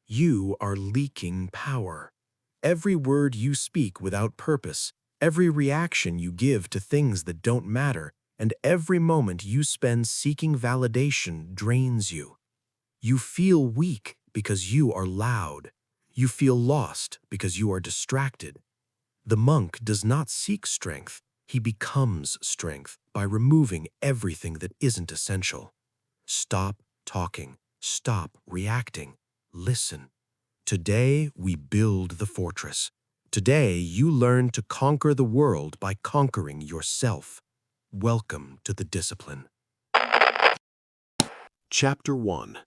You are leaking power. Every word you speak without purpose, every reaction you give to things that don't matter, and every moment you spend seeking validation drains you. You feel weak because you are loud. You feel lost because you are distracted. The monk does not seek strength. He becomes strength by removing everything that isn't essential. Stop talking. Stop reacting. Listen. Today, we build the fortress. Today, you learn to conquer the world by conquering yourself. Welcome to the discipline. Chapter 1.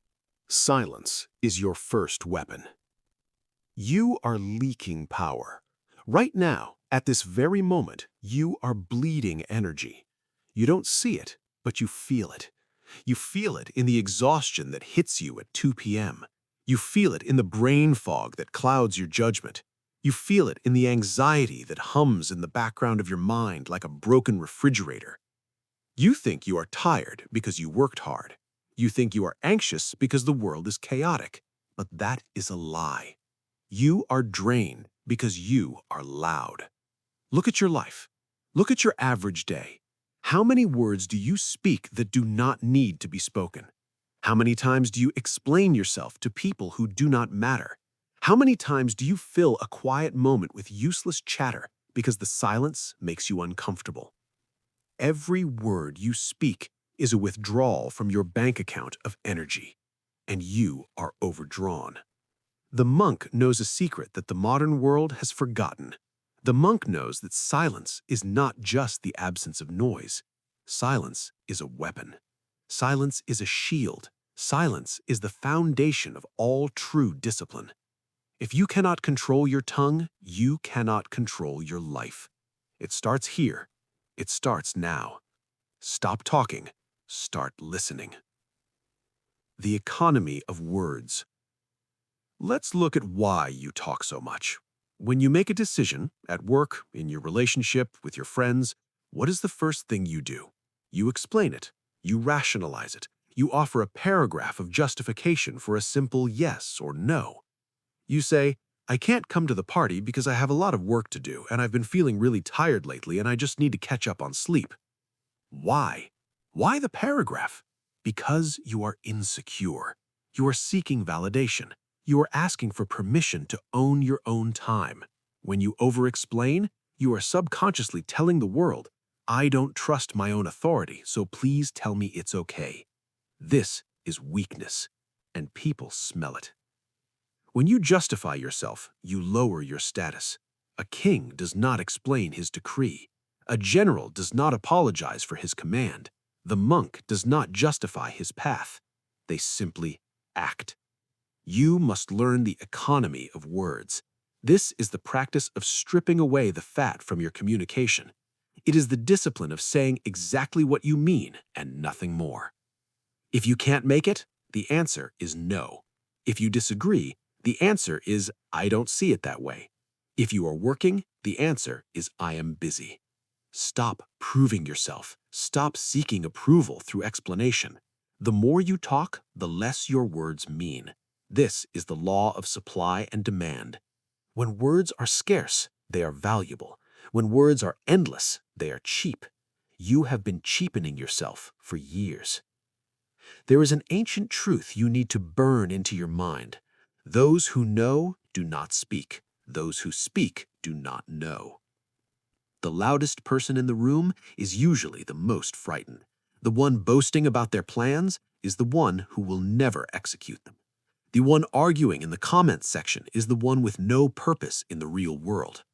Silence is your first weapon. You are leaking power. Right now, at this very moment, you are bleeding energy. You don't see it, but you feel it. You feel it in the exhaustion that hits you at 2 p.m. You feel it in the brain fog that clouds your judgment. You feel it in the anxiety that hums in the background of your mind like a broken refrigerator. You think you are tired because you worked hard. You think you are anxious because the world is chaotic. But that is a lie. You are drained because you are loud. Look at your life. Look at your average day. How many words do you speak that do not need to be spoken? How many times do you explain yourself to people who do not matter? How many times do you fill a quiet moment with useless chatter because the silence makes you uncomfortable? Every word you speak is a withdrawal from your bank account of energy, and you are overdrawn. The monk knows a secret that the modern world has forgotten. The monk knows that silence is not just the absence of noise. Silence is a weapon. Silence is a shield. Silence is the foundation of all true discipline. If you cannot control your tongue, you cannot control your life. It starts here. It starts now. Stop talking. Start listening. The economy of words. Let's look at why you talk so much. When you make a decision, at work, in your relationship, with your friends, what is the first thing you do? You explain it. You rationalize it. You offer a paragraph of justification for a simple yes or no. You say, I can't come to the party because I have a lot of work to do and I've been feeling really tired lately and I just need to catch up on sleep. Why? Why the paragraph? Because you are insecure. You are seeking validation. You are asking for permission to own your own time. When you over-explain, you are subconsciously telling the world, I don't trust my own authority, so please tell me it's okay. This is weakness, and people smell it. When you justify yourself, you lower your status. A king does not explain his decree. A general does not apologize for his command. The monk does not justify his path. They simply act. You must learn the economy of words. This is the practice of stripping away the fat from your communication. It is the discipline of saying exactly what you mean and nothing more. If you can't make it, the answer is no. If you disagree, the answer is I don't see it that way. If you are working, the answer is I am busy. Stop proving yourself. Stop seeking approval through explanation. The more you talk, the less your words mean. This is the law of supply and demand. When words are scarce, they are valuable. When words are endless, they are cheap. You have been cheapening yourself for years. There is an ancient truth you need to burn into your mind. Those who know do not speak. Those who speak do not know. The loudest person in the room is usually the most frightened. The one boasting about their plans is the one who will never execute them. The one arguing in the comments section is the one with no purpose in the real world.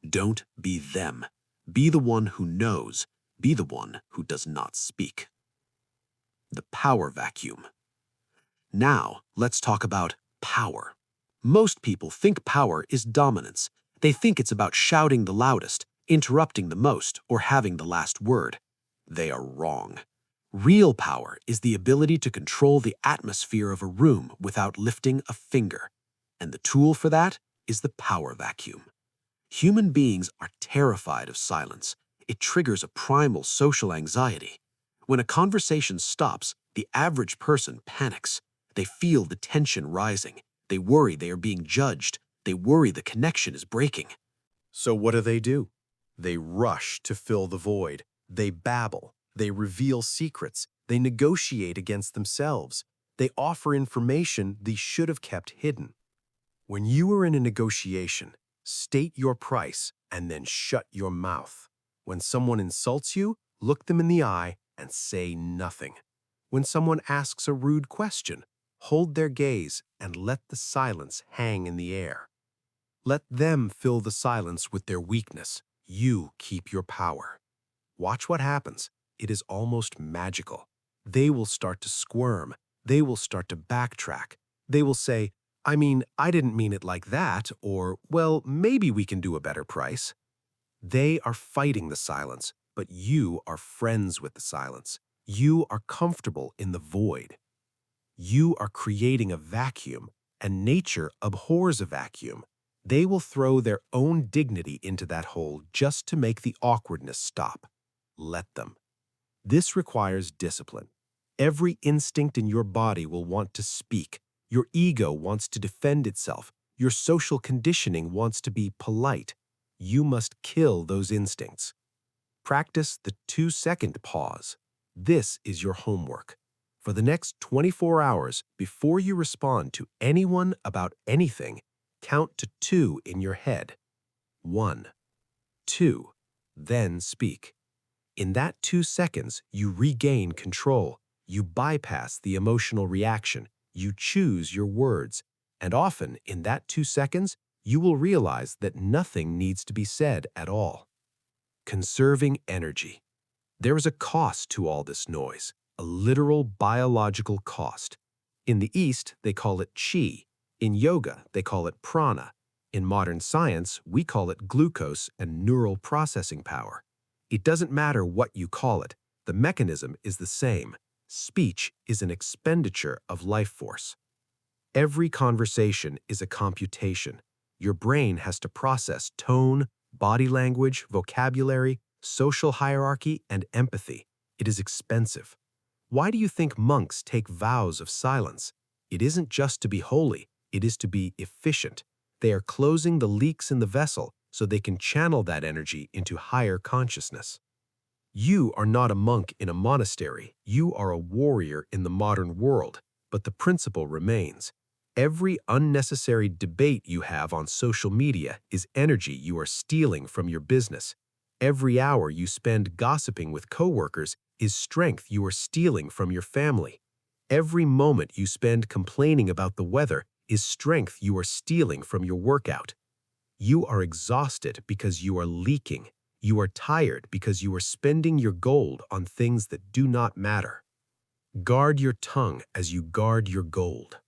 Don't be them. Be the one who knows. Be the one who does not speak. The power vacuum. Now, let's talk about power. Most people think power is dominance. They think it's about shouting the loudest, interrupting the most, or having the last word. They are wrong. Real power is the ability to control the atmosphere of a room without lifting a finger. And the tool for that is the power vacuum. Human beings are terrified of silence. It triggers a primal social anxiety. When a conversation stops, the average person panics. They feel the tension rising. They worry they are being judged. They worry the connection is breaking. So what do? They rush to fill the void. They babble. They reveal secrets. They negotiate against themselves. They offer information they should have kept hidden. When you are in a negotiation, state your price and then shut your mouth. When someone insults you, look them in the eye and say nothing. When someone asks a rude question, hold their gaze and let the silence hang in the air. Let them fill the silence with their weakness. You keep your power. Watch what happens. It is almost magical. They will start to squirm. They will start to backtrack. They will say, I didn't mean it like that, or, well, maybe we can do a better price. They are fighting the silence, but you are friends with the silence. You are comfortable in the void. You are creating a vacuum, and nature abhors a vacuum. They will throw their own dignity into that hole just to make the awkwardness stop. Let them. This requires discipline. Every instinct in your body will want to speak. Your ego wants to defend itself. Your social conditioning wants to be polite. You must kill those instincts. Practice the 2-second pause. This is your homework. For the next 24 hours, before you respond to anyone about anything, count to 2 in your head. 1, 2, then speak. In that 2 seconds, you regain control. You bypass the emotional reaction. You choose your words. And often, in that 2 seconds, you will realize that nothing needs to be said at all. Conserving energy. There is a cost to all this noise, a literal biological cost. In the East, they call it chi. In yoga, they call it prana. In modern science, we call it glucose and neural processing power. It doesn't matter what you call it. The mechanism is the same. Speech is an expenditure of life force. Every conversation is a computation. Your brain has to process tone, body language, vocabulary, social hierarchy, and empathy. It is expensive. Why do you think monks take vows of silence? It isn't just to be holy, it is to be efficient. They are closing the leaks in the vessel so they can channel that energy into higher consciousness. You are not a monk in a monastery, you are a warrior in the modern world, but the principle remains. Every unnecessary debate you have on social media is energy you are stealing from your business. Every hour you spend gossiping with coworkers is strength you are stealing from your family. Every moment you spend complaining about the weather is strength you are stealing from your workout. You are exhausted because you are leaking. You are tired because you are spending your gold on things that do not matter. Guard your tongue as you guard your gold.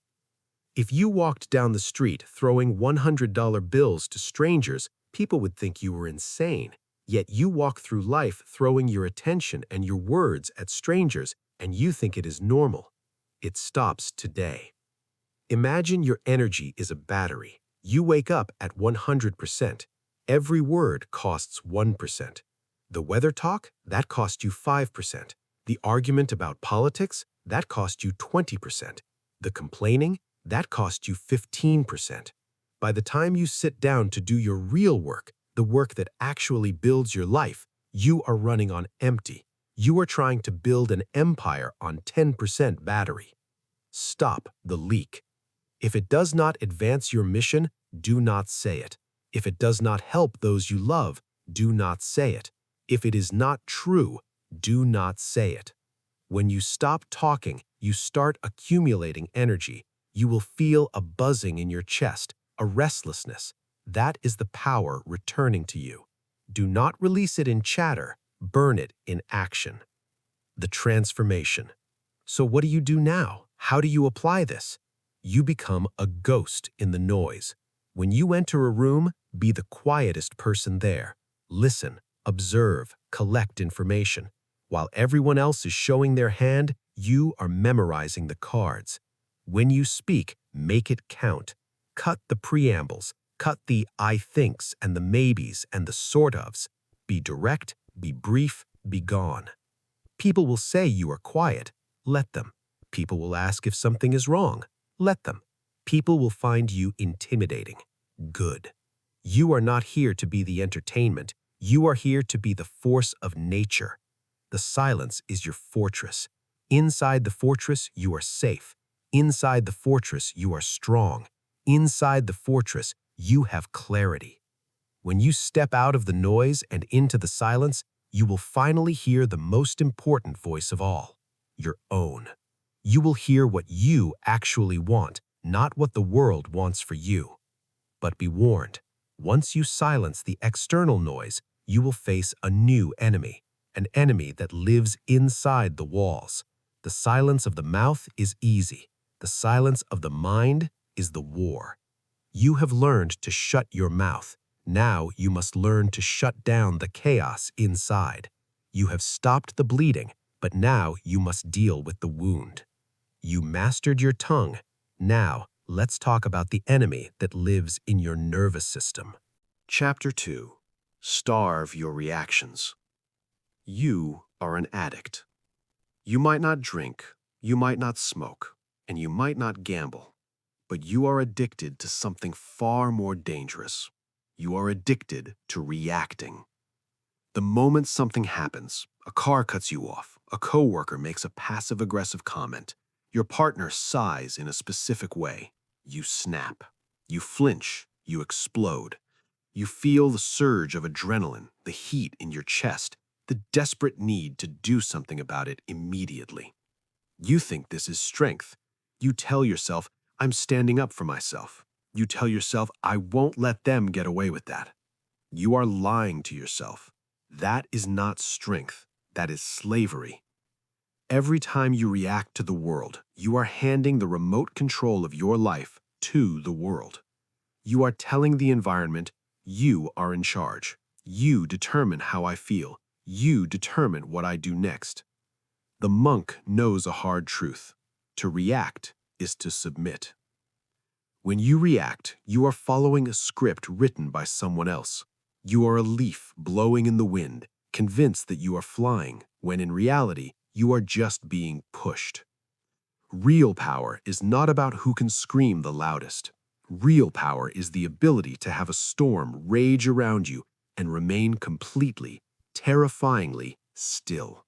If you walked down the street throwing $100 bills to strangers, people would think you were insane. Yet you walk through life throwing your attention and your words at strangers, and you think it is normal. It stops today. Imagine your energy is a battery. You wake up at 100%. Every word costs 1%. The weather talk, that cost you 5%. The argument about politics, that cost you 20%. The complaining, that cost you 15%. By the time you sit down to do your real work, the work that actually builds your life, you are running on empty. You are trying to build an empire on 10% battery. Stop the leak. If it does not advance your mission, do not say it. If it does not help those you love, do not say it. If it is not true, do not say it. When you stop talking, you start accumulating energy. You will feel a buzzing in your chest, a restlessness. That is the power returning to you. Do not release it in chatter, burn it in action. The transformation. So what do you do now? How do you apply this? You become a ghost in the noise. When you enter a room, be the quietest person there. Listen, observe, collect information. While everyone else is showing their hand, you are memorizing the cards. When you speak, make it count. Cut the preambles, cut the I thinks and the maybes and the sort ofs. Be direct, be brief, be gone. People will say you are quiet. Let them. People will ask if something is wrong. Let them. People will find you intimidating. Good. You are not here to be the entertainment. You are here to be the force of nature. The silence is your fortress. Inside the fortress, you are safe. Inside the fortress, you are strong. Inside the fortress, you have clarity. When you step out of the noise and into the silence, you will finally hear the most important voice of all, your own. You will hear what you actually want, not what the world wants for you. But be warned, once you silence the external noise, you will face a new enemy, an enemy that lives inside the walls. The silence of the mouth is easy. The silence of the mind is the war. You have learned to shut your mouth. Now you must learn to shut down the chaos inside. You have stopped the bleeding, but now you must deal with the wound. You mastered your tongue. Now, let's talk about the enemy that lives in your nervous system. Chapter 2. Starve your reactions. You are an addict. You might not drink, you might not smoke, and you might not gamble, but you are addicted to something far more dangerous. You are addicted to reacting. The moment something happens, a car cuts you off, a coworker makes a passive-aggressive comment, your partner sighs in a specific way, you snap. You flinch, you explode. You feel the surge of adrenaline, the heat in your chest, the desperate need to do something about it immediately. You think this is strength. You tell yourself, I'm standing up for myself. You tell yourself, I won't let them get away with that. You are lying to yourself. That is not strength. That is slavery. Every time you react to the world, you are handing the remote control of your life to the world. You are telling the environment, you are in charge. You determine how I feel. You determine what I do next. The monk knows a hard truth. To react is to submit. When you react, you are following a script written by someone else. You are a leaf blowing in the wind, convinced that you are flying, when in reality, you are just being pushed. Real power is not about who can scream the loudest. Real power is the ability to have a storm rage around you and remain completely, terrifyingly still.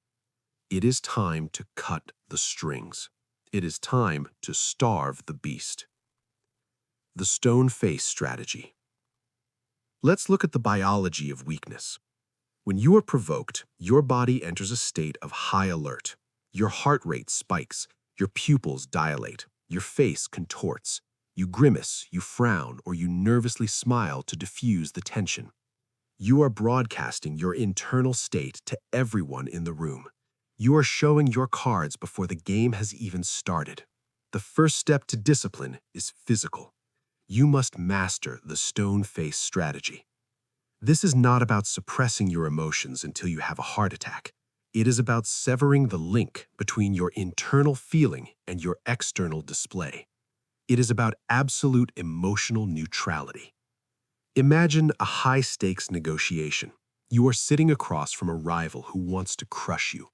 It is time to cut the strings. It is time to starve the beast. The stone face strategy. Let's look at the biology of weakness. When you are provoked, your body enters a state of high alert. Your heart rate spikes, your pupils dilate, your face contorts. You grimace, you frown, or you nervously smile to diffuse the tension. You are broadcasting your internal state to everyone in the room. You are showing your cards before the game has even started. The first step to discipline is physical. You must master the stone face strategy. This is not about suppressing your emotions until you have a heart attack. It is about severing the link between your internal feeling and your external display. It is about absolute emotional neutrality. Imagine a high-stakes negotiation. You are sitting across from a rival who wants to crush you.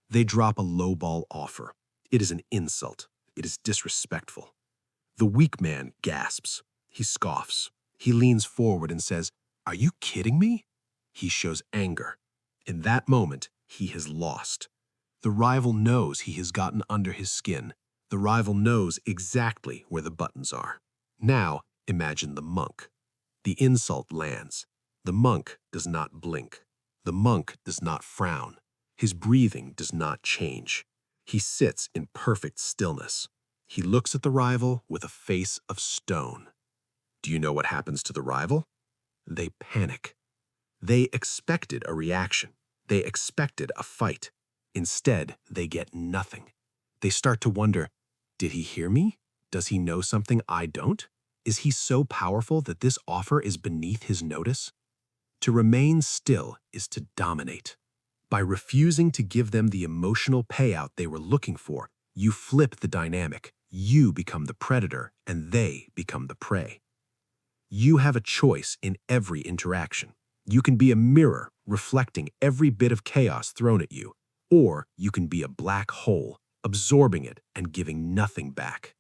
They drop a lowball offer. It is an insult. It is disrespectful. The weak man gasps. He scoffs. He leans forward and says, "Are you kidding me?" He shows anger. In that moment, he has lost. The rival knows he has gotten under his skin. The rival knows exactly where the buttons are. Now, imagine the monk. The insult lands. The monk does not blink. The monk does not frown. His breathing does not change. He sits in perfect stillness. He looks at the rival with a face of stone. Do you know what happens to the rival? They panic. They expected a reaction. They expected a fight. Instead, they get nothing. They start to wonder, did he hear me? Does he know something I don't? Is he so powerful that this offer is beneath his notice? To remain still is to dominate. By refusing to give them the emotional payout they were looking for, you flip the dynamic. You become the predator, and they become the prey. You have a choice in every interaction. You can be a mirror reflecting every bit of chaos thrown at you, or you can be a black hole, absorbing it and giving nothing back.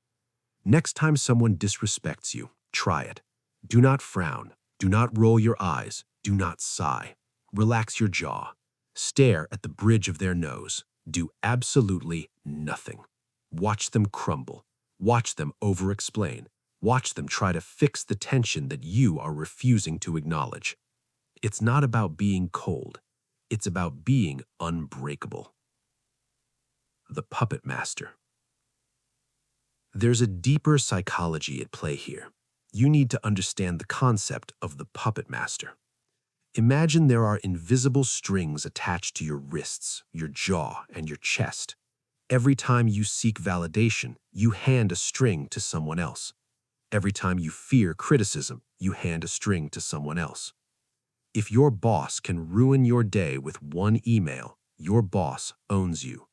Next time someone disrespects you, try it. Do not frown. Do not roll your eyes. Do not sigh. Relax your jaw. Stare at the bridge of their nose. Do absolutely nothing. Watch them crumble. Watch them over-explain. Watch them try to fix the tension that you are refusing to acknowledge. It's not about being cold. It's about being unbreakable. The puppet master. There's a deeper psychology at play here. You need to understand the concept of the puppet master. Imagine there are invisible strings attached to your wrists, your jaw, and your chest. Every time you seek validation, you hand a string to someone else. Every time you fear criticism, you hand a string to someone else. If your boss can ruin your day with one email, your boss owns you.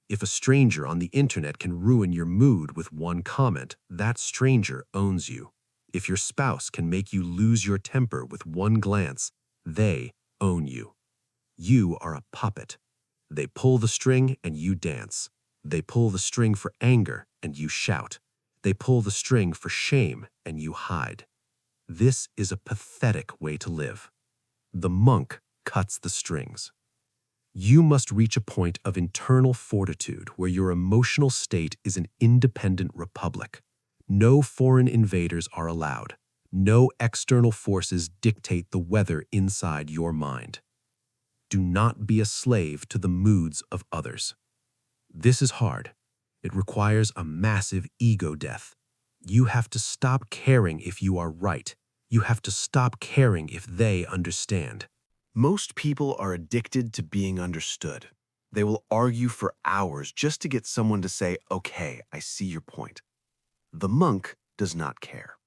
If a stranger on the internet can ruin your mood with one comment, that stranger owns you. If your spouse can make you lose your temper with one glance, they own you. You are a puppet. They pull the string and you dance. They pull the string for anger and you shout. They pull the string for shame and you hide. This is a pathetic way to live. The monk cuts the strings. You must reach a point of internal fortitude where your emotional state is an independent republic. No foreign invaders are allowed. No external forces dictate the weather inside your mind. Do not be a slave to the moods of others. This is hard. It requires a massive ego death. You have to stop caring if you are right. You have to stop caring if they understand. Most people are addicted to being understood. They will argue for hours just to get someone to say, "Okay, I see your point." The monk does not care.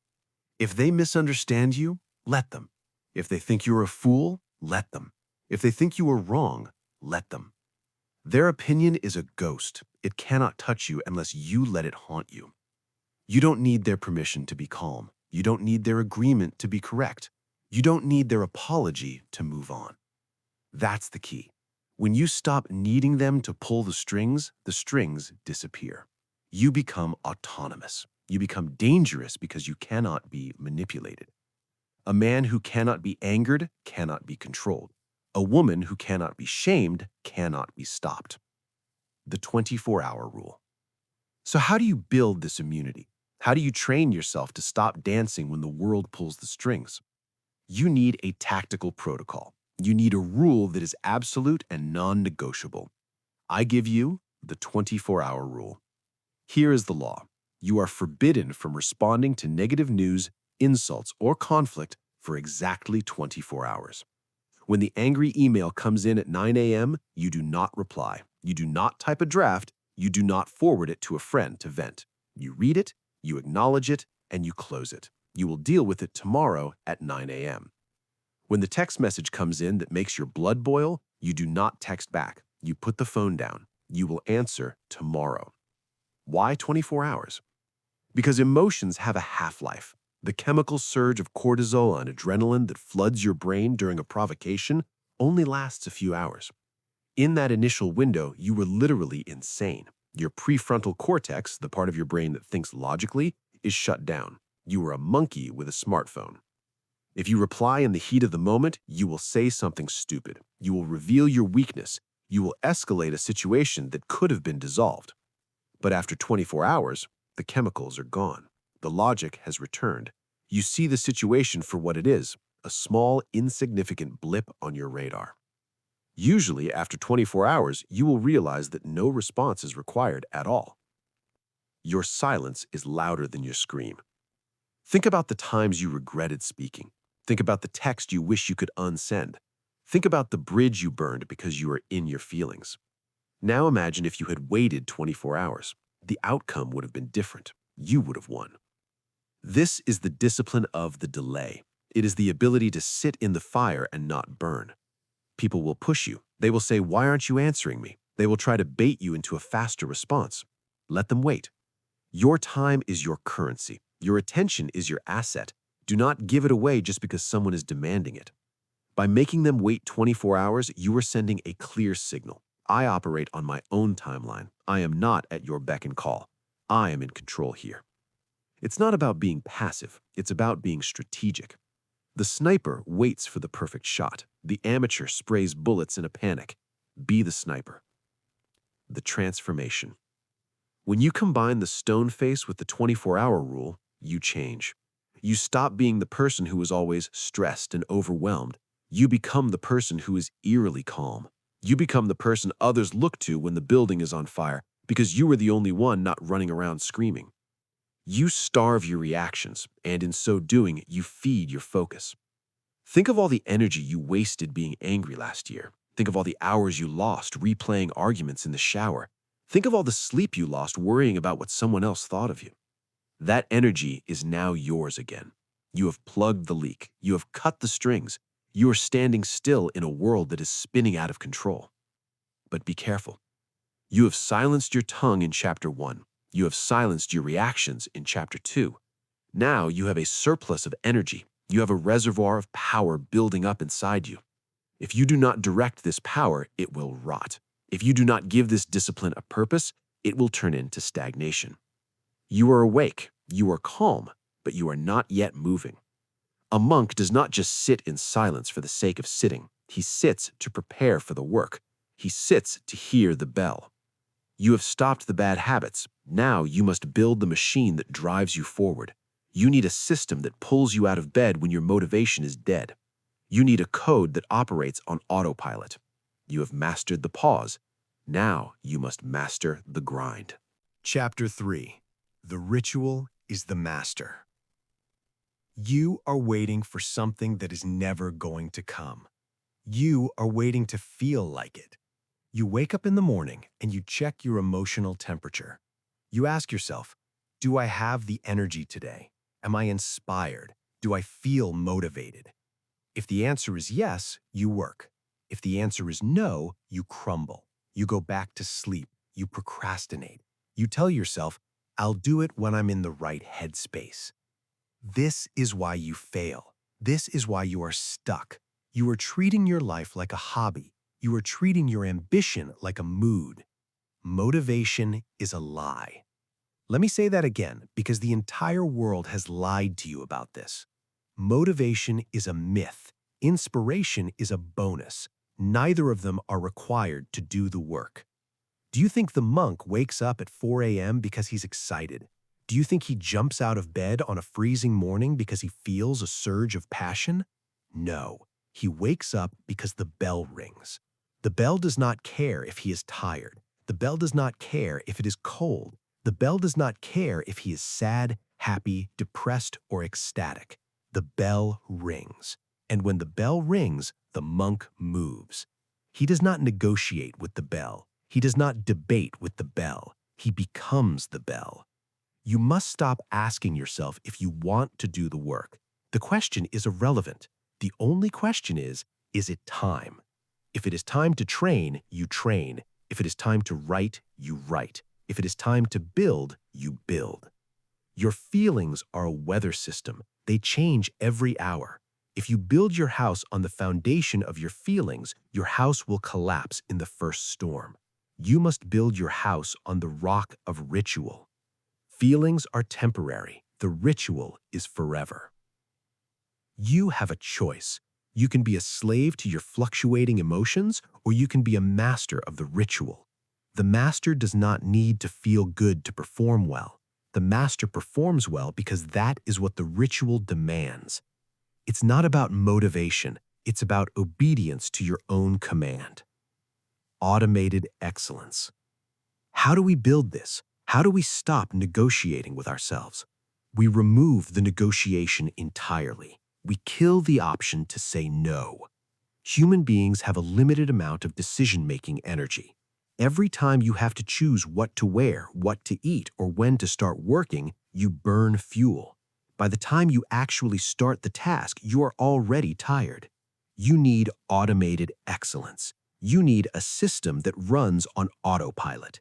If they misunderstand you, let them. If they think you're a fool, let them. If they think you are wrong, let them. Their opinion is a ghost. It cannot touch you unless you let it haunt you. You don't need their permission to be calm. You don't need their agreement to be correct. You don't need their apology to move on. That's the key. When you stop needing them to pull the strings disappear. You become autonomous. You become dangerous because you cannot be manipulated. A man who cannot be angered cannot be controlled. A woman who cannot be shamed cannot be stopped. The 24-hour rule. So how do you build this immunity? How do you train yourself to stop dancing when the world pulls the strings? You need a tactical protocol. You need a rule that is absolute and non-negotiable. I give you the 24-hour rule. Here is the law. You are forbidden from responding to negative news, insults, or conflict for exactly 24 hours. When the angry email comes in at 9 a.m., you do not reply. You do not type a draft. You do not forward it to a friend to vent. You read it, you acknowledge it, and you close it. You will deal with it tomorrow at 9 a.m. When the text message comes in that makes your blood boil, you do not text back. You put the phone down. You will answer tomorrow. Why 24 hours? Because emotions have a half-life. The chemical surge of cortisol and adrenaline that floods your brain during a provocation only lasts a few hours. In that initial window, you were literally insane. Your prefrontal cortex, the part of your brain that thinks logically, is shut down. You were a monkey with a smartphone. If you reply in the heat of the moment, you will say something stupid. You will reveal your weakness. You will escalate a situation that could have been dissolved. But after 24 hours, the chemicals are gone. The logic has returned. You see the situation for what it is, a small, insignificant blip on your radar. Usually, after 24 hours, you will realize that no response is required at all. Your silence is louder than your scream. Think about the times you regretted speaking. Think about the text you wish you could unsend. Think about the bridge you burned because you were in your feelings. Now imagine if you had waited 24 hours. The outcome would have been different. You would have won. This is the discipline of the delay. It is the ability to sit in the fire and not burn. People will push you. They will say, "Why aren't you answering me?" They will try to bait you into a faster response. Let them wait. Your time is your currency. Your attention is your asset. Do not give it away just because someone is demanding it. By making them wait 24 hours, you are sending a clear signal. I operate on my own timeline. I am not at your beck and call. I am in control here. It's not about being passive, it's about being strategic. The sniper waits for the perfect shot. The amateur sprays bullets in a panic. Be the sniper. The transformation. When you combine the stone face with the 24-hour rule, you change. You stop being the person who is always stressed and overwhelmed. You become the person who is eerily calm. You become the person others look to when the building is on fire because you were the only one not running around screaming. You starve your reactions, and in so doing, you feed your focus. Think of all the energy you wasted being angry last year. Think of all the hours you lost replaying arguments in the shower. Think of all the sleep you lost worrying about what someone else thought of you. That energy is now yours again. You have plugged the leak. You have cut the strings. You are standing still in a world that is spinning out of control. But be careful. You have silenced your tongue in chapter 1. You have silenced your reactions in chapter 2. Now you have a surplus of energy. You have a reservoir of power building up inside you. If you do not direct this power, it will rot. If you do not give this discipline a purpose, it will turn into stagnation. You are awake, you are calm, but you are not yet moving. A monk does not just sit in silence for the sake of sitting. He sits to prepare for the work. He sits to hear the bell. You have stopped the bad habits. Now you must build the machine that drives you forward. You need a system that pulls you out of bed when your motivation is dead. You need a code that operates on autopilot. You have mastered the pause. Now you must master the grind. Chapter 3. The ritual is the master. You are waiting for something that is never going to come. You are waiting to feel like it. You wake up in the morning and you check your emotional temperature. You ask yourself, do I have the energy today? Am I inspired? Do I feel motivated? If the answer is yes, you work. If the answer is no, you crumble. You go back to sleep. You procrastinate. You tell yourself, I'll do it when I'm in the right headspace. This is why you fail. This is why you are stuck. You are treating your life like a hobby. You are treating your ambition like a mood. Motivation is a lie. Let me say that again, because the entire world has lied to you about this. Motivation is a myth. Inspiration is a bonus. Neither of them are required to do the work. Do you think the monk wakes up at 4 a.m. because he's excited? Do you think he jumps out of bed on a freezing morning because he feels a surge of passion? No, he wakes up because the bell rings. The bell does not care if he is tired. The bell does not care if it is cold. The bell does not care if he is sad, happy, depressed, or ecstatic. The bell rings. And when the bell rings, the monk moves. He does not negotiate with the bell. He does not debate with the bell. He becomes the bell. You must stop asking yourself if you want to do the work. The question is irrelevant. The only question is it time? If it is time to train, you train. If it is time to write, you write. If it is time to build, you build. Your feelings are a weather system. They change every hour. If you build your house on the foundation of your feelings, your house will collapse in the first storm. You must build your house on the rock of ritual. Feelings are temporary. The ritual is forever. You have a choice. You can be a slave to your fluctuating emotions, or you can be a master of the ritual. The master does not need to feel good to perform well. The master performs well because that is what the ritual demands. It's not about motivation. It's about obedience to your own command. Automated excellence. How do we build this? How do we stop negotiating with ourselves? We remove the negotiation entirely. We kill the option to say no. Human beings have a limited amount of decision-making energy. Every time you have to choose what to wear, what to eat, or when to start working, you burn fuel. By the time you actually start the task, you are already tired. You need automated excellence. You need a system that runs on autopilot.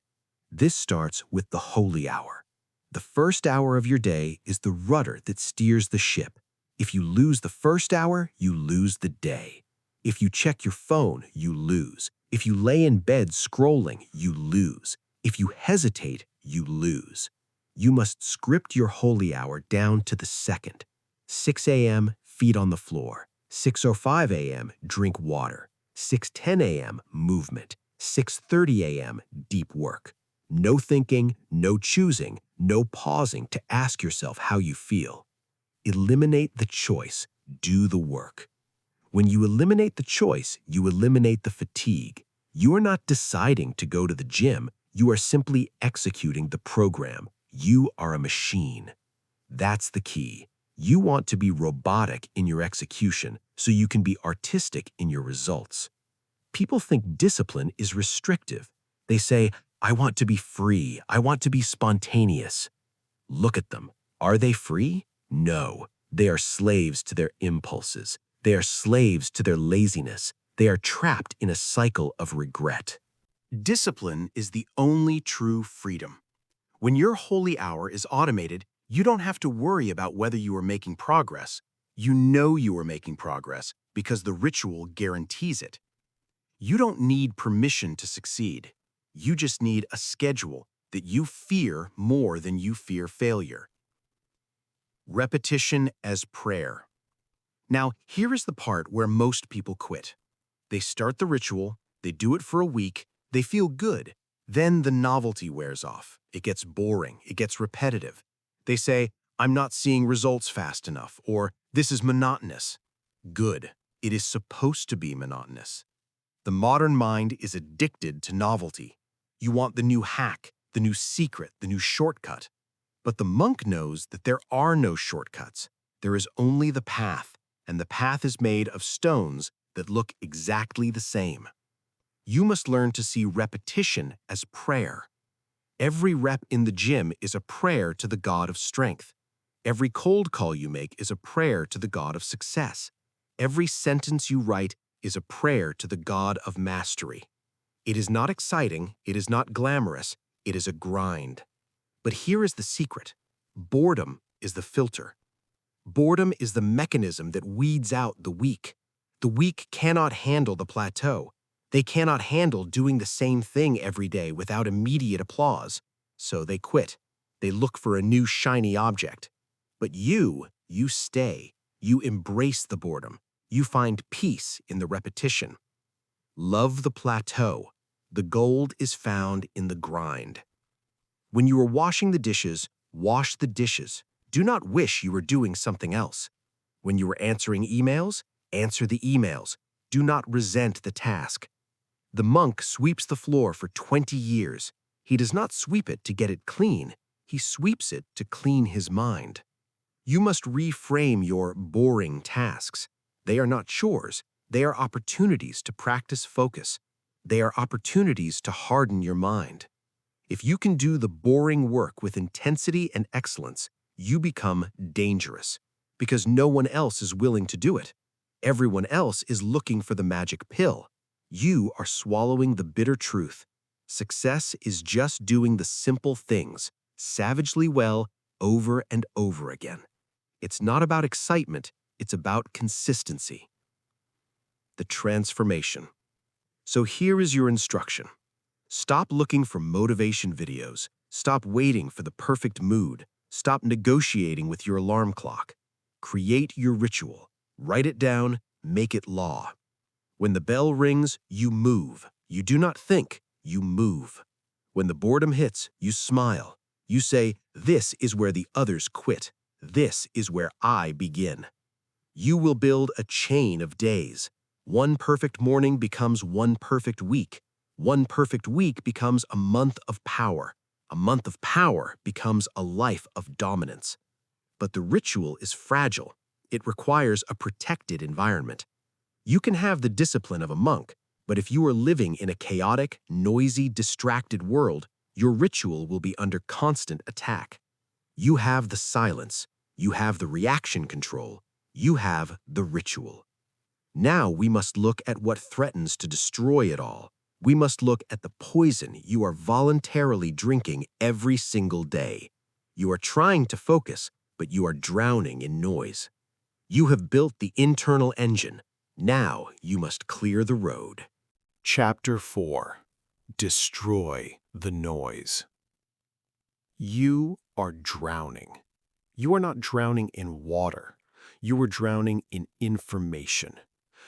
This starts with the holy hour. The first hour of your day is the rudder that steers the ship. If you lose the first hour, you lose the day. If you check your phone, you lose. If you lay in bed scrolling, you lose. If you hesitate, you lose. You must script your holy hour down to the second. 6 a.m., feet on the floor. 6:05 a.m., drink water. 6:10 a.m., movement. 6:30 a.m., deep work. No thinking, no choosing, no pausing to ask yourself how you feel. Eliminate the choice, do the work. When you eliminate the choice, you eliminate the fatigue. You are not deciding to go to the gym, you are simply executing the program. You are a machine. That's the key. You want to be robotic in your execution so you can be artistic in your results. People think discipline is restrictive. They say, I want to be free, I want to be spontaneous. Look at them. Are they free? No. They are slaves to their impulses. They are slaves to their laziness. They are trapped in a cycle of regret. Discipline is the only true freedom. When your holy hour is automated, you don't have to worry about whether you are making progress. You know you are making progress because the ritual guarantees it. You don't need permission to succeed. You just need a schedule that you fear more than you fear failure. Repetition as prayer. Now, here is the part where most people quit. They start the ritual, they do it for a week, they feel good. Then the novelty wears off. It gets boring, it gets repetitive. They say, I'm not seeing results fast enough, or this is monotonous. Good. It is supposed to be monotonous. The modern mind is addicted to novelty. You want the new hack, the new secret, the new shortcut. But the monk knows that there are no shortcuts. There is only the path, and the path is made of stones that look exactly the same. You must learn to see repetition as prayer. Every rep in the gym is a prayer to the God of strength. Every cold call you make is a prayer to the God of success. Every sentence you write is a prayer to the God of mastery. It is not exciting, it is not glamorous, it is a grind. But here is the secret. Boredom is the filter. Boredom is the mechanism that weeds out the weak. The weak cannot handle the plateau. They cannot handle doing the same thing every day without immediate applause. So they quit. They look for a new shiny object. But you stay. You embrace the boredom. You find peace in the repetition. Love the plateau. The gold is found in the grind. When you are washing the dishes, wash the dishes. Do not wish you were doing something else. When you are answering emails, answer the emails. Do not resent the task. The monk sweeps the floor for 20 years. He does not sweep it to get it clean. He sweeps it to clean his mind. You must reframe your boring tasks. They are not chores. They are opportunities to practice focus. They are opportunities to harden your mind. If you can do the boring work with intensity and excellence, you become dangerous because no one else is willing to do it. Everyone else is looking for the magic pill. You are swallowing the bitter truth. Success is just doing the simple things, savagely well, over and over again. It's not about excitement, it's about consistency. The transformation. So here is your instruction. Stop looking for motivation videos. Stop waiting for the perfect mood. Stop negotiating with your alarm clock. Create your ritual. Write it down, make it law. When the bell rings, you move. You do not think, you move. When the boredom hits, you smile. You say, this is where the others quit. This is where I begin. You will build a chain of days. One perfect morning becomes one perfect week. One perfect week becomes a month of power. A month of power becomes a life of dominance. But the ritual is fragile. It requires a protected environment. You can have the discipline of a monk, but if you are living in a chaotic, noisy, distracted world, your ritual will be under constant attack. You have the silence. You have the reaction control. You have the ritual. Now we must look at what threatens to destroy it all. We must look at the poison you are voluntarily drinking every single day. You are trying to focus, but you are drowning in noise. You have built the internal engine. Now you must clear the road. Chapter 4. Destroy the noise. You are drowning. You are not drowning in water. You are drowning in information.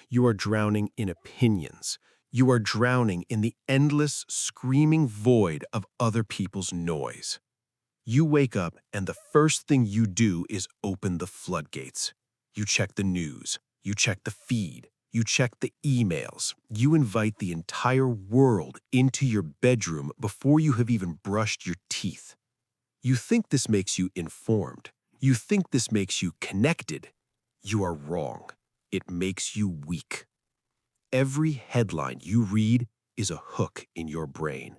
You are drowning in opinions. You are drowning in the endless, screaming void of other people's noise. You wake up and the first thing you do is open the floodgates. You check the news. You check the feed. You check the emails. You invite the entire world into your bedroom before you have even brushed your teeth. You think this makes you informed. You think this makes you connected. You are wrong. It makes you weak. Every headline you read is a hook in your brain.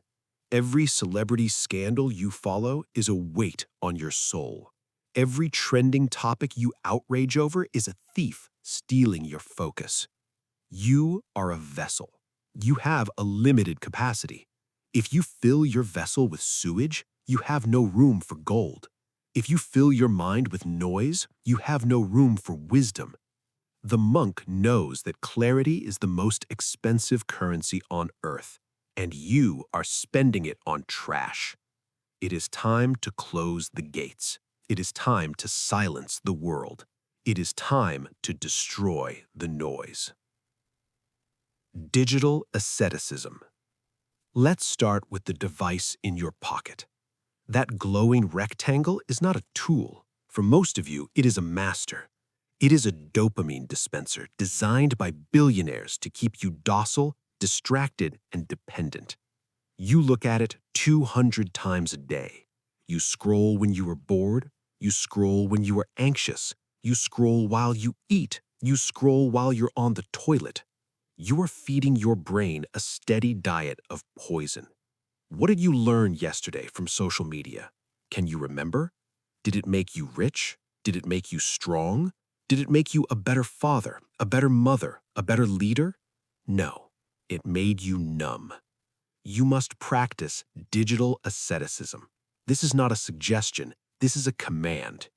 Every celebrity scandal you follow is a weight on your soul. Every trending topic you outrage over is a thief stealing your focus. You are a vessel. You have a limited capacity. If you fill your vessel with sewage, you have no room for gold. If you fill your mind with noise, you have no room for wisdom. The monk knows that clarity is the most expensive currency on earth, and you are spending it on trash. It is time to close the gates. It is time to silence the world. It is time to destroy the noise. Digital asceticism. Let's start with the device in your pocket. That glowing rectangle is not a tool. For most of you, it is a master. It is a dopamine dispenser designed by billionaires to keep you docile, distracted, and dependent. You look at it 200 times a day. You scroll when you are bored. You scroll when you are anxious. You scroll while you eat. You scroll while you're on the toilet. You are feeding your brain a steady diet of poison. What did you learn yesterday from social media? Can you remember? Did it make you rich? Did it make you strong? Did it make you a better father, a better mother, a better leader? No, it made you numb. You must practice digital asceticism. This is not a suggestion, this is a command.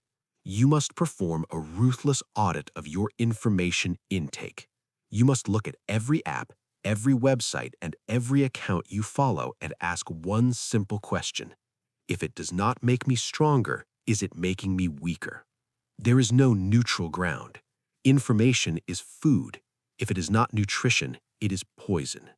You must perform a ruthless audit of your information intake. You must look at every app, every website, and every account you follow and ask one simple question. If it does not make me stronger, is it making me weaker? There is no neutral ground. Information is food. If it is not nutrition, it is poison.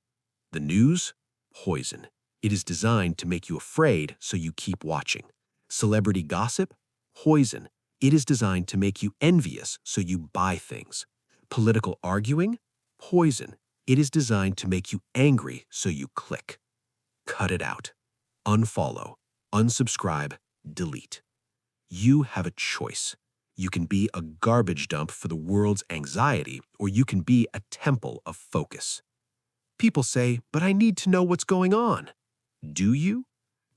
The news? Poison. It is designed to make you afraid, so you keep watching. Celebrity gossip? Poison. It is designed to make you envious, so you buy things. Political arguing? Poison. It is designed to make you angry, so you click. Cut it out. Unfollow. Unsubscribe. Delete. You have a choice. You can be a garbage dump for the world's anxiety, or you can be a temple of focus. People say, but I need to know what's going on. Do you?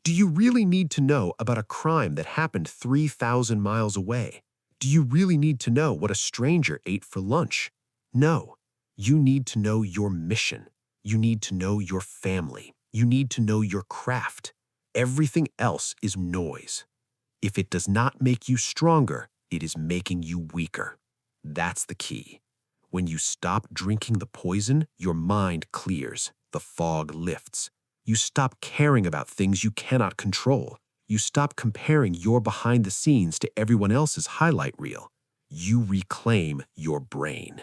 Do you really need to know about a crime that happened 3,000 miles away? Do you really need to know what a stranger ate for lunch? No. You need to know your mission. You need to know your family. You need to know your craft. Everything else is noise. If it does not make you stronger, it is making you weaker. That's the key. When you stop drinking the poison, your mind clears, the fog lifts. You stop caring about things you cannot control. You stop comparing your behind the scenes to everyone else's highlight reel. You reclaim your brain.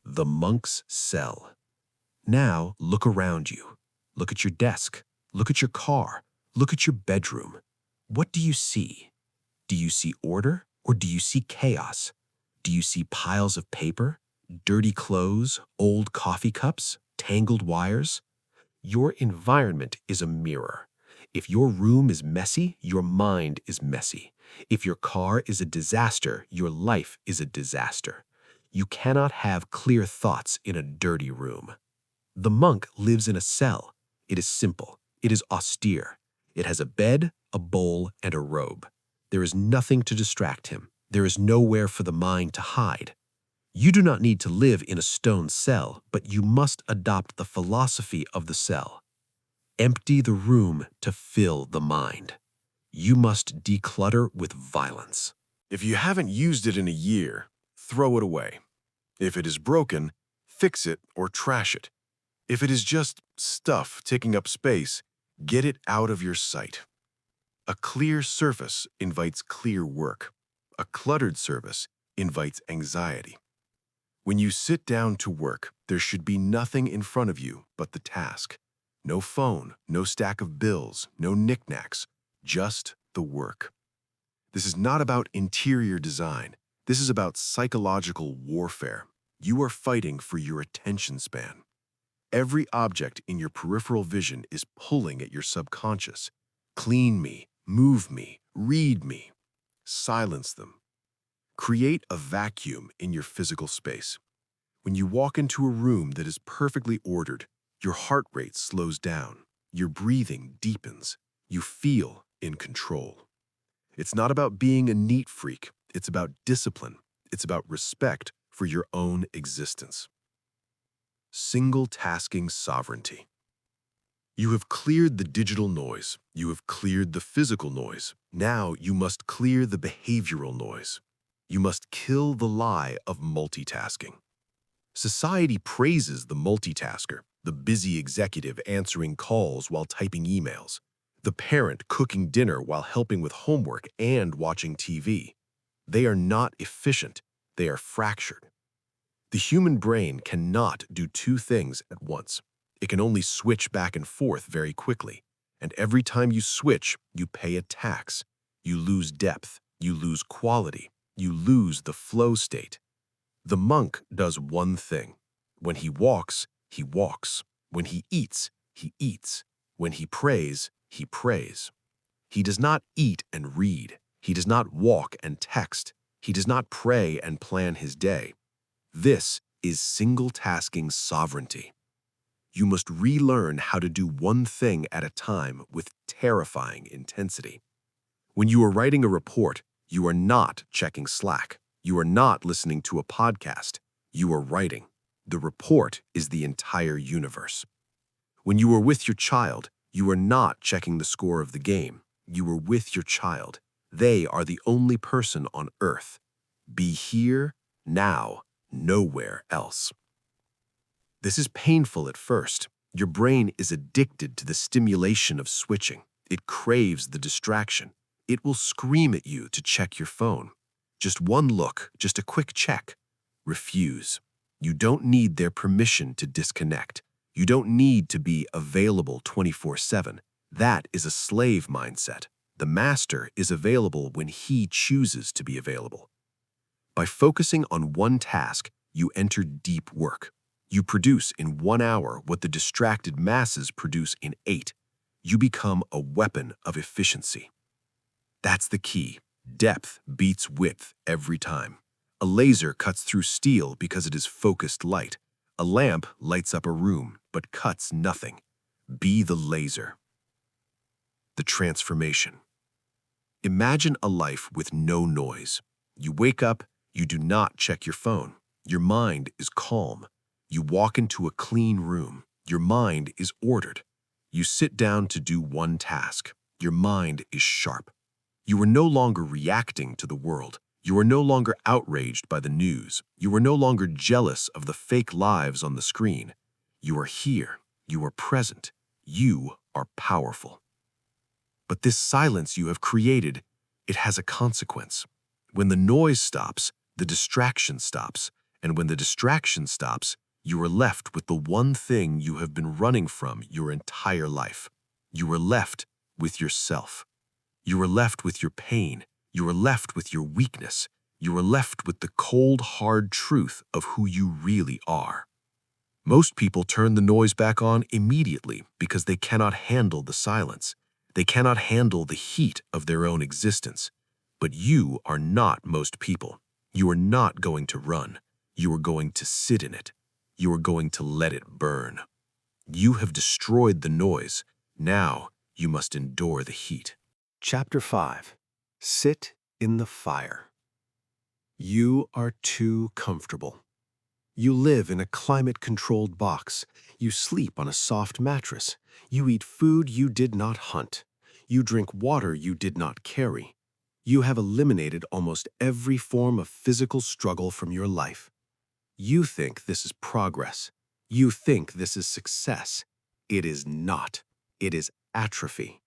The monk's cell. Now look around you. Look at your desk. Look at your car. Look at your bedroom. What do you see? Do you see order or do you see chaos? Do you see piles of paper, dirty clothes, old coffee cups, tangled wires? Your environment is a mirror. If your room is messy, your mind is messy. If your car is a disaster, your life is a disaster. You cannot have clear thoughts in a dirty room. The monk lives in a cell. It is simple. It is austere. It has a bed, a bowl, and a robe. There is nothing to distract him. There is nowhere for the mind to hide. You do not need to live in a stone cell, but you must adopt the philosophy of the cell. Empty the room to fill the mind. You must declutter with violence. If you haven't used it in a year, throw it away. If it is broken, fix it or trash it. If it is just stuff taking up space, get it out of your sight. A clear surface invites clear work. A cluttered surface invites anxiety. When you sit down to work, there should be nothing in front of you but the task. No phone, no stack of bills, no knickknacks, just the work. This is not about interior design. This is about psychological warfare. You are fighting for your attention span. Every object in your peripheral vision is pulling at your subconscious. Clean me, move me, read me. Silence them. Create a vacuum in your physical space. When you walk into a room that is perfectly ordered, your heart rate slows down, your breathing deepens, you feel in control. It's not about being a neat freak, it's about discipline, it's about respect for your own existence. Single-tasking sovereignty. You have cleared the digital noise, you have cleared the physical noise. Now you must clear the behavioral noise. You must kill the lie of multitasking. Society praises the multitasker, the busy executive answering calls while typing emails, the parent cooking dinner while helping with homework and watching TV. They are not efficient, they are fractured. The human brain cannot do two things at once. It can only switch back and forth very quickly. And every time you switch, you pay a tax. You lose depth, you lose quality, you lose the flow state. The monk does one thing. When he walks, he walks. When he eats, he eats. When he prays, he prays. He does not eat and read. He does not walk and text. He does not pray and plan his day. This is single-tasking sovereignty. You must relearn how to do one thing at a time with terrifying intensity. When you are writing a report, you are not checking Slack. You are not listening to a podcast. You are writing. The report is the entire universe. When you are with your child, you are not checking the score of the game. You are with your child. They are the only person on earth. Be here, now, nowhere else. This is painful at first. Your brain is addicted to the stimulation of switching. It craves the distraction. It will scream at you to check your phone. Just one look, just a quick check. Refuse. You don't need their permission to disconnect. You don't need to be available 24/7. That is a slave mindset. The master is available when he chooses to be available. By focusing on one task, you enter deep work. You produce in 1 hour what the distracted masses produce in 8. You become a weapon of efficiency. That's the key. Depth beats width every time. A laser cuts through steel because it is focused light. A lamp lights up a room, but cuts nothing. Be the laser. The transformation. Imagine a life with no noise. You wake up, you do not check your phone. Your mind is calm. You walk into a clean room. Your mind is ordered. You sit down to do one task. Your mind is sharp. You are no longer reacting to the world. You are no longer outraged by the news. You are no longer jealous of the fake lives on the screen. You are here. You are present. You are powerful. But this silence you have created, it has a consequence. When the noise stops, the distraction stops. And when the distraction stops, you are left with the one thing you have been running from your entire life. You are left with yourself. You are left with your pain. You are left with your weakness. You are left with the cold, hard truth of who you really are. Most people turn the noise back on immediately because they cannot handle the silence. They cannot handle the heat of their own existence. But you are not most people. You are not going to run. You are going to sit in it. You are going to let it burn. You have destroyed the noise. Now you must endure the heat. Chapter 5. Sit in the fire. You are too comfortable. You live in a climate-controlled box. You sleep on a soft mattress. You eat food you did not hunt. You drink water you did not carry. You have eliminated almost every form of physical struggle from your life. You think this is progress. You think this is success. It is not. It is atrophy.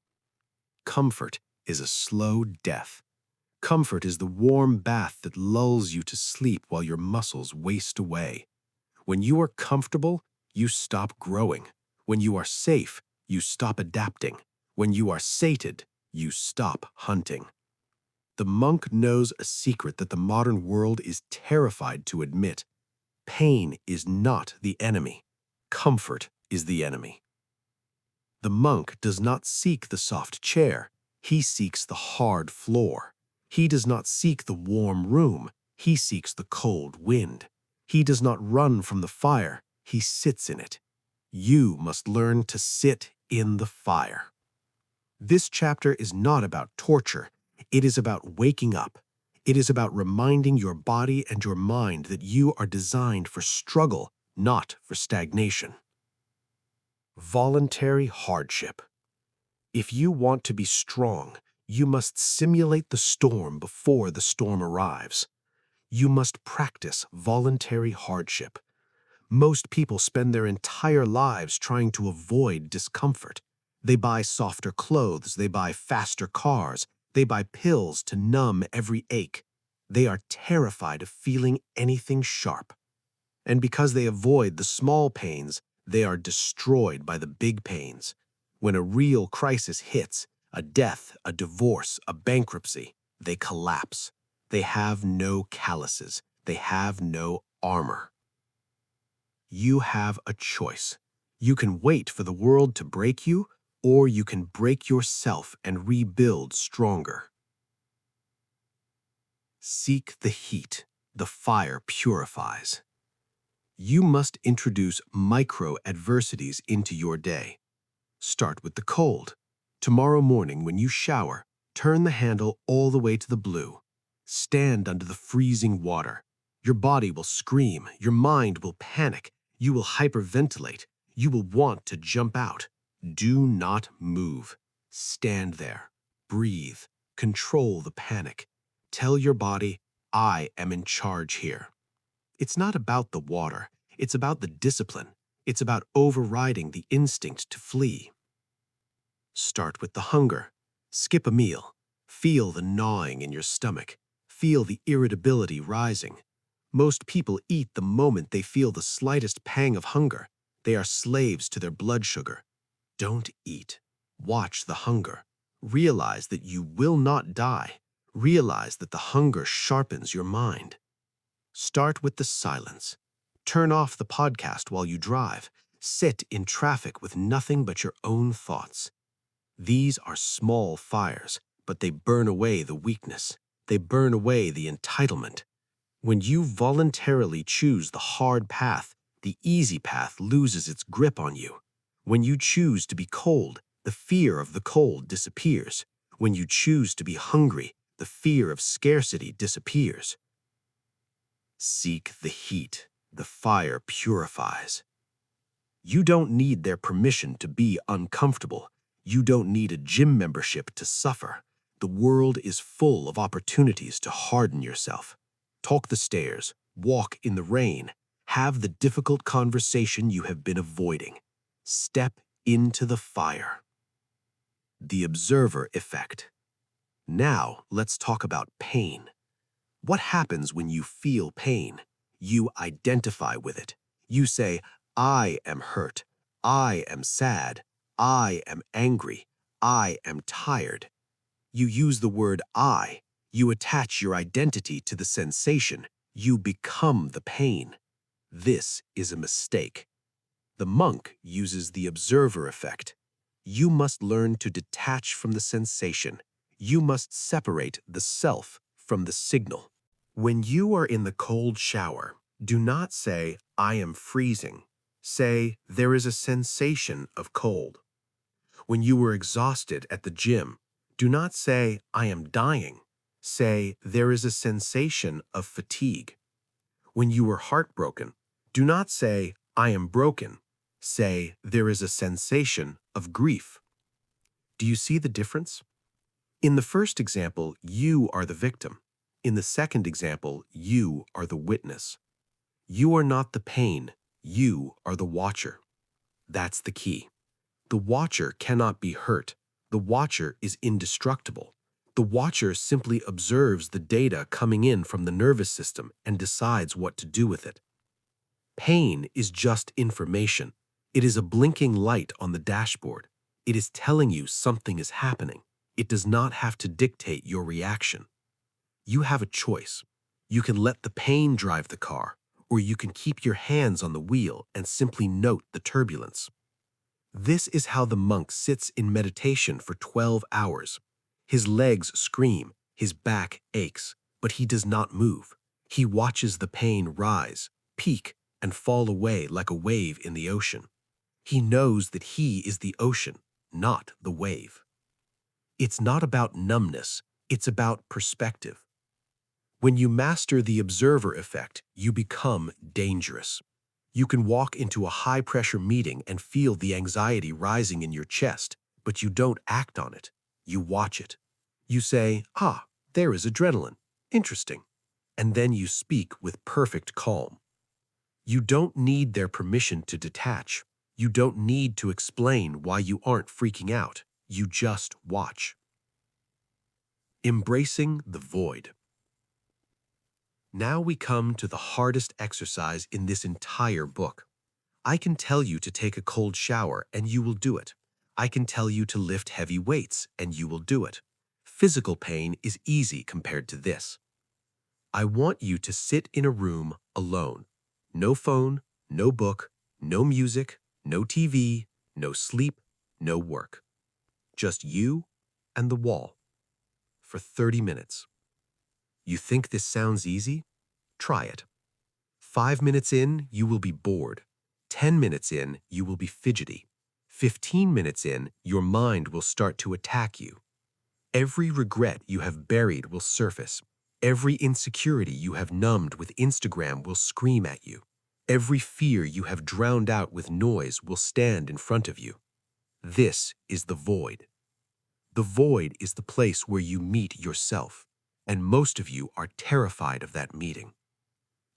Comfort is a slow death. Comfort is the warm bath that lulls you to sleep while your muscles waste away. When you are comfortable, you stop growing. When you are safe, you stop adapting. When you are sated, you stop hunting. The monk knows a secret that the modern world is terrified to admit. Pain is not the enemy. Comfort is the enemy. The monk does not seek the soft chair. He seeks the hard floor. He does not seek the warm room. He seeks the cold wind. He does not run from the fire. He sits in it. You must learn to sit in the fire. This chapter is not about torture. It is about waking up. It is about reminding your body and your mind that you are designed for struggle, not for stagnation. Voluntary hardship. If you want to be strong, you must simulate the storm before the storm arrives. You must practice voluntary hardship. Most people spend their entire lives trying to avoid discomfort. They buy softer clothes, they buy faster cars, they buy pills to numb every ache. They are terrified of feeling anything sharp. And because they avoid the small pains, they are destroyed by the big pains. When a real crisis hits, a death, a divorce, a bankruptcy, they collapse. They have no calluses. They have no armor. You have a choice. You can wait for the world to break you, or you can break yourself and rebuild stronger. Seek the heat. The fire purifies. You must introduce micro-adversities into your day. Start with the cold. Tomorrow morning when you shower, turn the handle all the way to the blue. Stand under the freezing water. Your body will scream. Your mind will panic. You will hyperventilate. You will want to jump out. Do not move. Stand there. Breathe. Control the panic. Tell your body, I am in charge here. It's not about the water. It's about the discipline. It's about overriding the instinct to flee. Start with the hunger. Skip a meal. Feel the gnawing in your stomach. Feel the irritability rising. Most people eat the moment they feel the slightest pang of hunger. They are slaves to their blood sugar. Don't eat. Watch the hunger. Realize that you will not die. Realize that the hunger sharpens your mind. Start with the silence. Turn off the podcast while you drive. Sit in traffic with nothing but your own thoughts. These are small fires, but they burn away the weakness. They burn away the entitlement. When you voluntarily choose the hard path, the easy path loses its grip on you. When you choose to be cold, the fear of the cold disappears. When you choose to be hungry, the fear of scarcity disappears. Seek the heat. The fire purifies. You don't need their permission to be uncomfortable. You don't need a gym membership to suffer. The world is full of opportunities to harden yourself. Talk the stairs, walk in the rain, have the difficult conversation you have been avoiding. Step into the fire. The observer effect. Now let's talk about pain. What happens when you feel pain? You identify with it. You say, I am hurt. I am sad. I am angry. I am tired. You use the word I. You attach your identity to the sensation. You become the pain. This is a mistake. The monk uses the observer effect. You must learn to detach from the sensation. You must separate the self from the signal. When you are in the cold shower, do not say, I am freezing. Say, there is a sensation of cold. When you were exhausted at the gym, do not say, I am dying. Say, there is a sensation of fatigue. When you were heartbroken, do not say, I am broken. Say, there is a sensation of grief. Do you see the difference? In the first example, you are the victim. In the second example, you are the witness. You are not the pain. You are the watcher. That's the key. The watcher cannot be hurt. The watcher is indestructible. The watcher simply observes the data coming in from the nervous system and decides what to do with it. Pain is just information. It is a blinking light on the dashboard. It is telling you something is happening. It does not have to dictate your reaction. You have a choice. You can let the pain drive the car, or you can keep your hands on the wheel and simply note the turbulence. This is how the monk sits in meditation for 12 hours. His legs scream, his back aches, but he does not move. He watches the pain rise, peak, and fall away like a wave in the ocean. He knows that he is the ocean, not the wave. It's not about numbness, it's about perspective. When you master the observer effect, you become dangerous. You can walk into a high-pressure meeting and feel the anxiety rising in your chest, but you don't act on it. You watch it. You say, there is adrenaline. Interesting. And then you speak with perfect calm. You don't need their permission to detach. You don't need to explain why you aren't freaking out. You just watch. Embracing the void. Now we come to the hardest exercise in this entire book. I can tell you to take a cold shower and you will do it. I can tell you to lift heavy weights and you will do it. Physical pain is easy compared to this. I want you to sit in a room alone. No phone, no book, no music, no TV, no sleep, no work. Just you and the wall. For 30 minutes. You think this sounds easy? Try it. 5 minutes in, you will be bored. 10 minutes in, you will be fidgety. 15 minutes in, your mind will start to attack you. Every regret you have buried will surface. Every insecurity you have numbed with Instagram will scream at you. Every fear you have drowned out with noise will stand in front of you. This is the void. The void is the place where you meet yourself, and most of you are terrified of that meeting.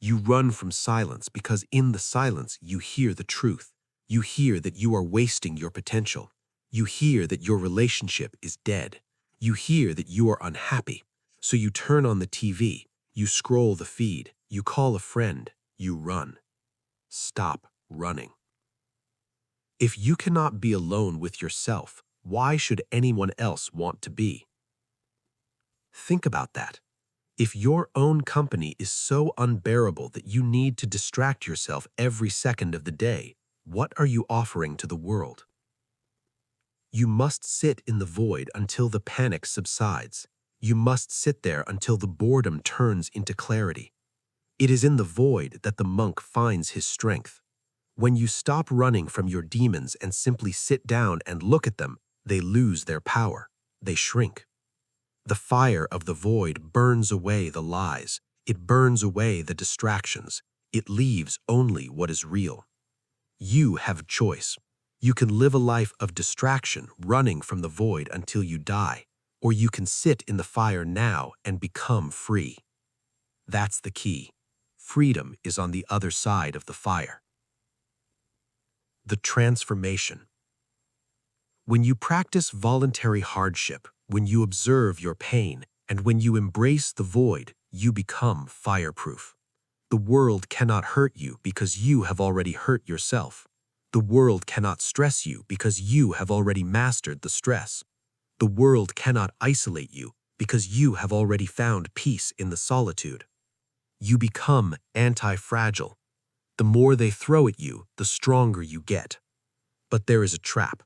You run from silence because in the silence you hear the truth. You hear that you are wasting your potential. You hear that your relationship is dead. You hear that you are unhappy. So you turn on the TV, you scroll the feed, you call a friend, you run. Stop running. If you cannot be alone with yourself, why should anyone else want to be? Think about that. If your own company is so unbearable that you need to distract yourself every second of the day, what are you offering to the world? You must sit in the void until the panic subsides. You must sit there until the boredom turns into clarity. It is in the void that the monk finds his strength. When you stop running from your demons and simply sit down and look at them, they lose their power. They shrink. The fire of the void burns away the lies. It burns away the distractions. It leaves only what is real. You have a choice. You can live a life of distraction, running from the void until you die, or you can sit in the fire now and become free. That's the key. Freedom is on the other side of the fire. The transformation. When you practice voluntary hardship, when you observe your pain, and when you embrace the void, you become fireproof. The world cannot hurt you because you have already hurt yourself. The world cannot stress you because you have already mastered the stress. The world cannot isolate you because you have already found peace in the solitude. You become anti-fragile. The more they throw at you, the stronger you get. But there is a trap.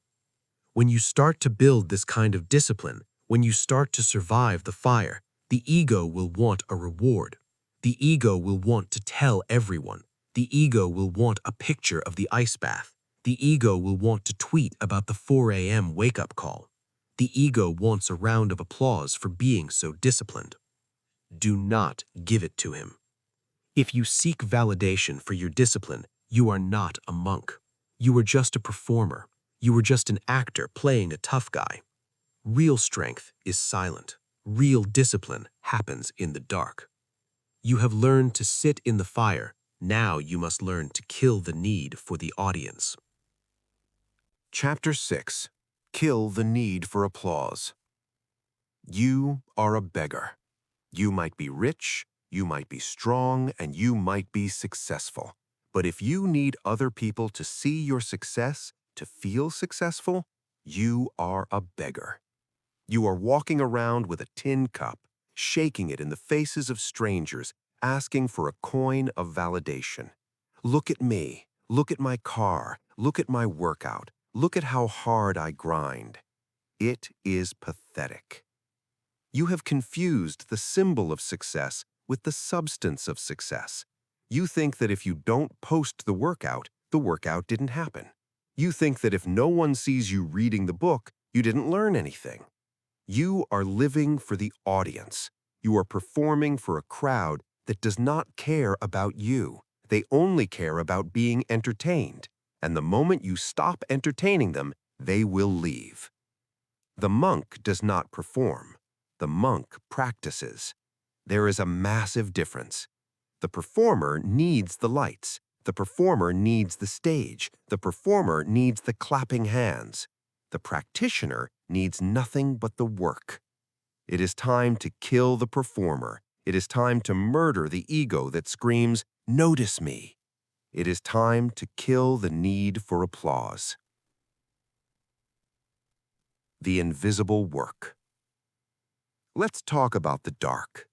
When you start to build this kind of discipline, when you start to survive the fire, the ego will want a reward. The ego will want to tell everyone. The ego will want a picture of the ice bath. The ego will want to tweet about the 4 a.m. wake-up call. The ego wants a round of applause for being so disciplined. Do not give it to him. If you seek validation for your discipline, you are not a monk. You are just a performer. You are just an actor playing a tough guy. Real strength is silent. Real discipline happens in the dark. You have learned to sit in the fire. Now you must learn to kill the need for the audience. Chapter 6. Kill the need for applause. You are a beggar. You might be rich, you might be strong, and you might be successful. But if you need other people to see your success, to feel successful, you are a beggar. You are walking around with a tin cup, shaking it in the faces of strangers, asking for a coin of validation. Look at me. Look at my car. Look at my workout. Look at how hard I grind. It is pathetic. You have confused the symbol of success with the substance of success. You think that if you don't post the workout didn't happen. You think that if no one sees you reading the book, you didn't learn anything. You are living for the audience. You are performing for a crowd that does not care about you. They only care about being entertained. And the moment you stop entertaining them, they will leave. The monk does not perform. The monk practices. There is a massive difference. The performer needs the lights. The performer needs the stage. The performer needs the clapping hands. The practitioner needs nothing but the work. It is time to kill the performer. It is time to murder the ego that screams, "Notice me." It is time to kill the need for applause. The invisible work. Let's talk about the dark.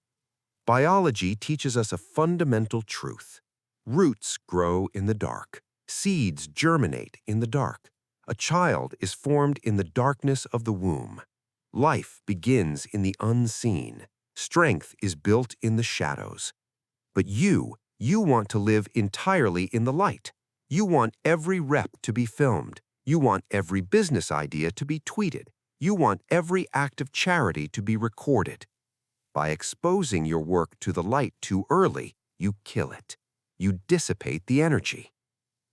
Biology teaches us a fundamental truth. Roots grow in the dark. Seeds germinate in the dark. A child is formed in the darkness of the womb. Life begins in the unseen. Strength is built in the shadows. But you want to live entirely in the light. You want every rep to be filmed. You want every business idea to be tweeted. You want every act of charity to be recorded. By exposing your work to the light too early, you kill it. You dissipate the energy.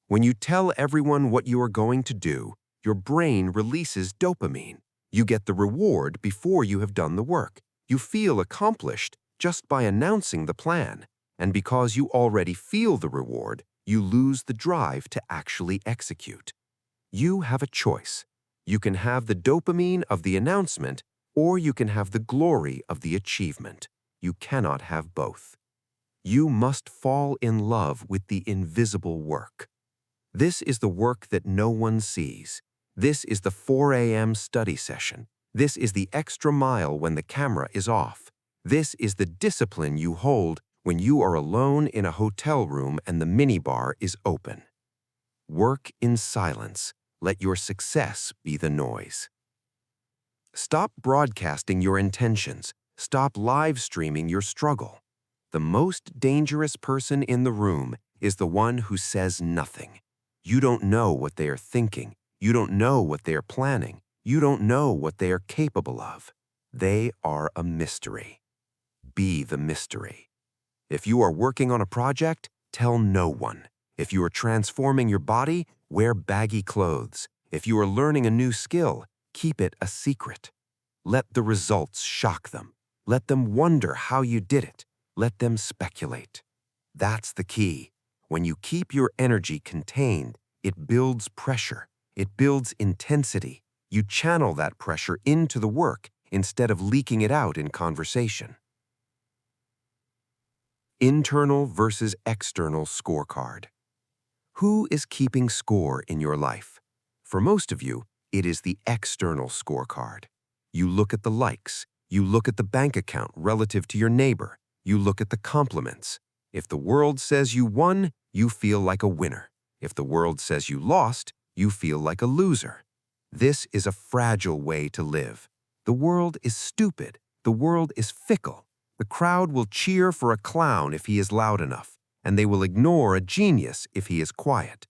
When you tell everyone what you are going to do, your brain releases dopamine. You get the reward before you have done the work. You feel accomplished just by announcing the plan. And because you already feel the reward, you lose the drive to actually execute. You have a choice. You can have the dopamine of the announcement, or you can have the glory of the achievement. You cannot have both. You must fall in love with the invisible work. This is the work that no one sees. This is the 4 a.m. study session. This is the extra mile when the camera is off. This is the discipline you hold when you are alone in a hotel room and the minibar is open. Work in silence. Let your success be the noise. Stop broadcasting your intentions. Stop live streaming your struggle. The most dangerous person in the room is the one who says nothing. You don't know what they are thinking. You don't know what they are planning. You don't know what they are capable of. They are a mystery. Be the mystery. If you are working on a project, tell no one. If you are transforming your body, wear baggy clothes. If you are learning a new skill, keep it a secret. Let the results shock them. Let them wonder how you did it. Let them speculate. That's the key. When you keep your energy contained, it builds pressure. It builds intensity. You channel that pressure into the work instead of leaking it out in conversation. Internal versus external scorecard. Who is keeping score in your life? For most of you, it is the external scorecard. You look at the likes. You look at the bank account relative to your neighbor. You look at the compliments. If the world says you won, you feel like a winner. If the world says you lost, you feel like a loser. This is a fragile way to live. The world is stupid. The world is fickle. The crowd will cheer for a clown if he is loud enough, and they will ignore a genius if he is quiet.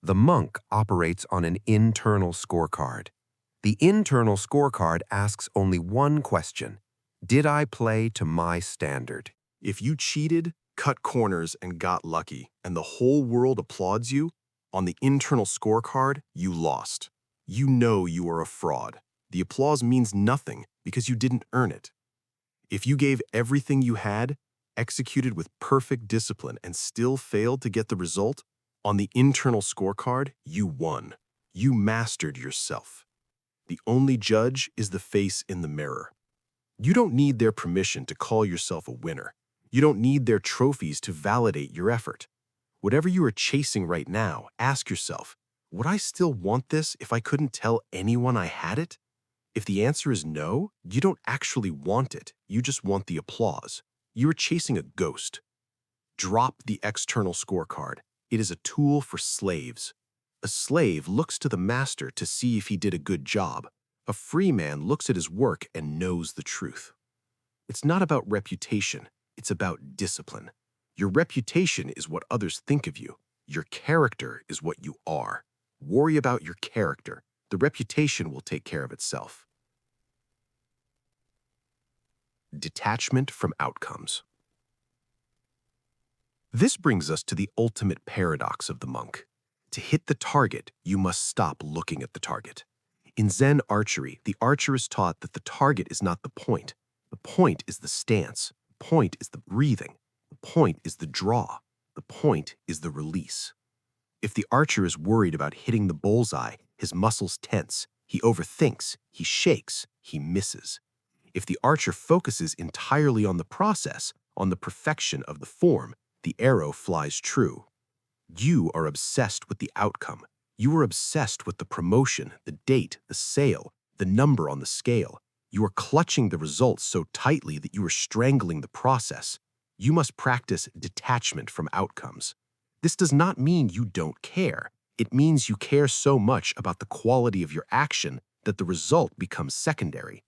The monk operates on an internal scorecard. The internal scorecard asks only one question: did I play to my standard? If you cheated, cut corners, and got lucky, and the whole world applauds you, on the internal scorecard, you lost. You know you are a fraud. The applause means nothing because you didn't earn it. If you gave everything you had, executed with perfect discipline, and still failed to get the result, on the internal scorecard, you won. You mastered yourself. The only judge is the face in the mirror. You don't need their permission to call yourself a winner. You don't need their trophies to validate your effort. Whatever you are chasing right now, ask yourself, would I still want this if I couldn't tell anyone I had it? If the answer is no, you don't actually want it. You just want the applause. You are chasing a ghost. Drop the external scorecard. It is a tool for slaves. A slave looks to the master to see if he did a good job. A free man looks at his work and knows the truth. It's not about reputation. It's about discipline. Your reputation is what others think of you. Your character is what you are. Worry about your character. The reputation will take care of itself. Detachment from outcomes. This brings us to the ultimate paradox of the monk. To hit the target, you must stop looking at the target. In Zen archery, the archer is taught that the target is not the point. The point is the stance. The point is the breathing. The point is the draw. The point is the release. If the archer is worried about hitting the bullseye, his muscles tense, he overthinks, he shakes, he misses. If the archer focuses entirely on the process, on the perfection of the form, the arrow flies true. You are obsessed with the outcome. You are obsessed with the promotion, the date, the sale, the number on the scale. You are clutching the results so tightly that you are strangling the process. You must practice detachment from outcomes. This does not mean you don't care. It means you care so much about the quality of your action that the result becomes secondary.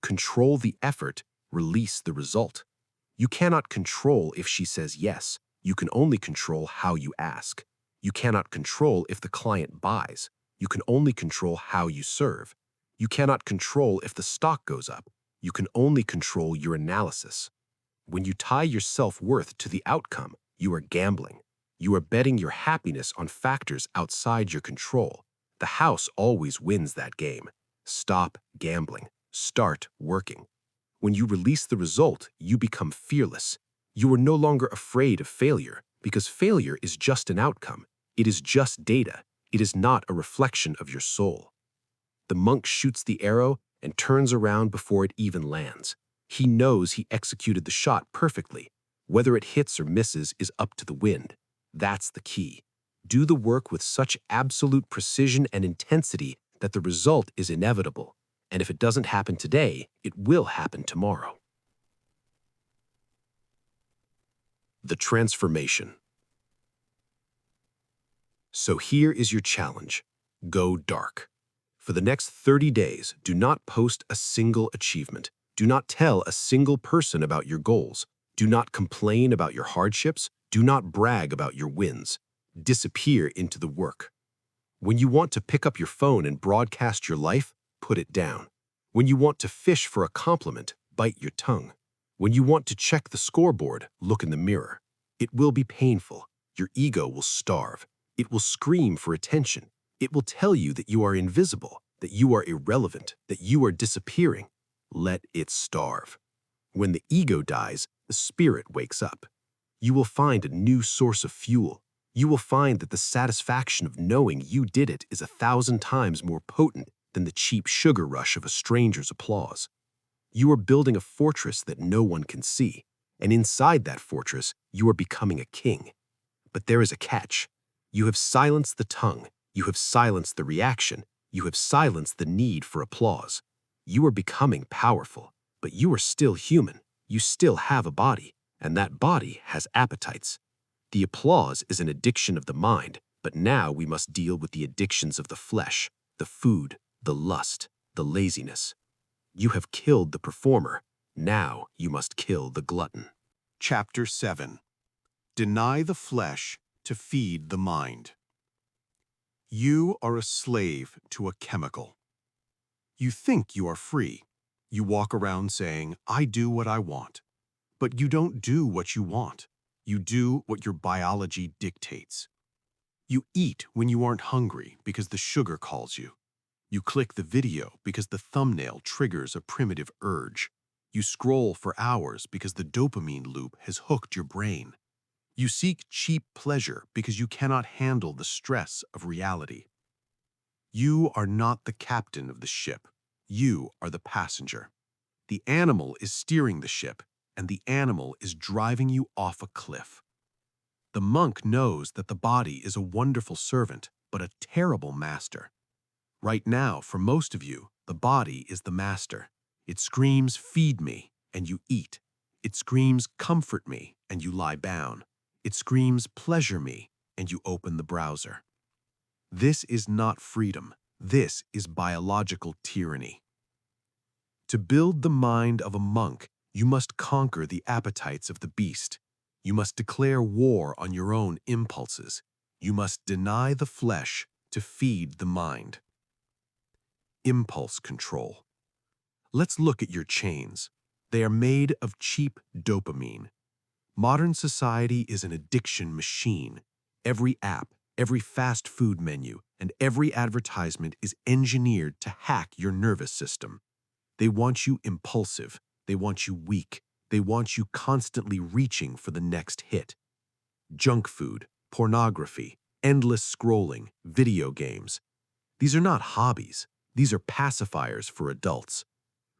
Control the effort, release the result. You cannot control if she says yes. You can only control how you ask. You cannot control if the client buys. You can only control how you serve. You cannot control if the stock goes up. You can only control your analysis. When you tie your self-worth to the outcome, you are gambling. You are betting your happiness on factors outside your control. The house always wins that game. Stop gambling. Start working. When you release the result, you become fearless. You are no longer afraid of failure, because failure is just an outcome. It is just data. It is not a reflection of your soul. The monk shoots the arrow and turns around before it even lands. He knows he executed the shot perfectly. Whether it hits or misses is up to the wind. That's the key. Do the work with such absolute precision and intensity that the result is inevitable. And if it doesn't happen today, it will happen tomorrow. The transformation. So here is your challenge. Go dark. For the next 30 days, do not post a single achievement. Do not tell a single person about your goals. Do not complain about your hardships. Do not brag about your wins. Disappear into the work. When you want to pick up your phone and broadcast your life, put it down. When you want to fish for a compliment, bite your tongue. When you want to check the scoreboard, look in the mirror. It will be painful. Your ego will starve. It will scream for attention. It will tell you that you are invisible, that you are irrelevant, that you are disappearing. Let it starve. When the ego dies, the spirit wakes up. You will find a new source of fuel. You will find that the satisfaction of knowing you did it is 1,000 times more potent than the cheap sugar rush of a stranger's applause. You are building a fortress that no one can see, and inside that fortress, you are becoming a king. But there is a catch. You have silenced the tongue. You have silenced the reaction. You have silenced the need for applause. You are becoming powerful, but you are still human. You still have a body, and that body has appetites. The applause is an addiction of the mind, but now we must deal with the addictions of the flesh, the food, the lust, the laziness. You have killed the performer. Now you must kill the glutton. Chapter 7. Deny the flesh to feed the mind. You are a slave to a chemical. You think you are free. You walk around saying, I do what I want. But you don't do what you want. You do what your biology dictates. You eat when you aren't hungry because the sugar calls you. You click the video because the thumbnail triggers a primitive urge. You scroll for hours because the dopamine loop has hooked your brain. You seek cheap pleasure because you cannot handle the stress of reality. You are not the captain of the ship. You are the passenger. The animal is steering the ship, and the animal is driving you off a cliff. The monk knows that the body is a wonderful servant, but a terrible master. Right now, for most of you, the body is the master. It screams, "Feed me," and you eat. It screams, "Comfort me," and you lie down. It screams, "Pleasure me," and you open the browser. This is not freedom. This is biological tyranny. To build the mind of a monk, you must conquer the appetites of the beast. You must declare war on your own impulses. You must deny the flesh to feed the mind. Impulse control. Let's look at your chains. They are made of cheap dopamine. Modern society is an addiction machine. Every app, every fast food menu, and every advertisement is engineered to hack your nervous system. They want you impulsive. They want you weak. They want you constantly reaching for the next hit. Junk food, pornography, endless scrolling, video games. These are not hobbies. These are pacifiers for adults.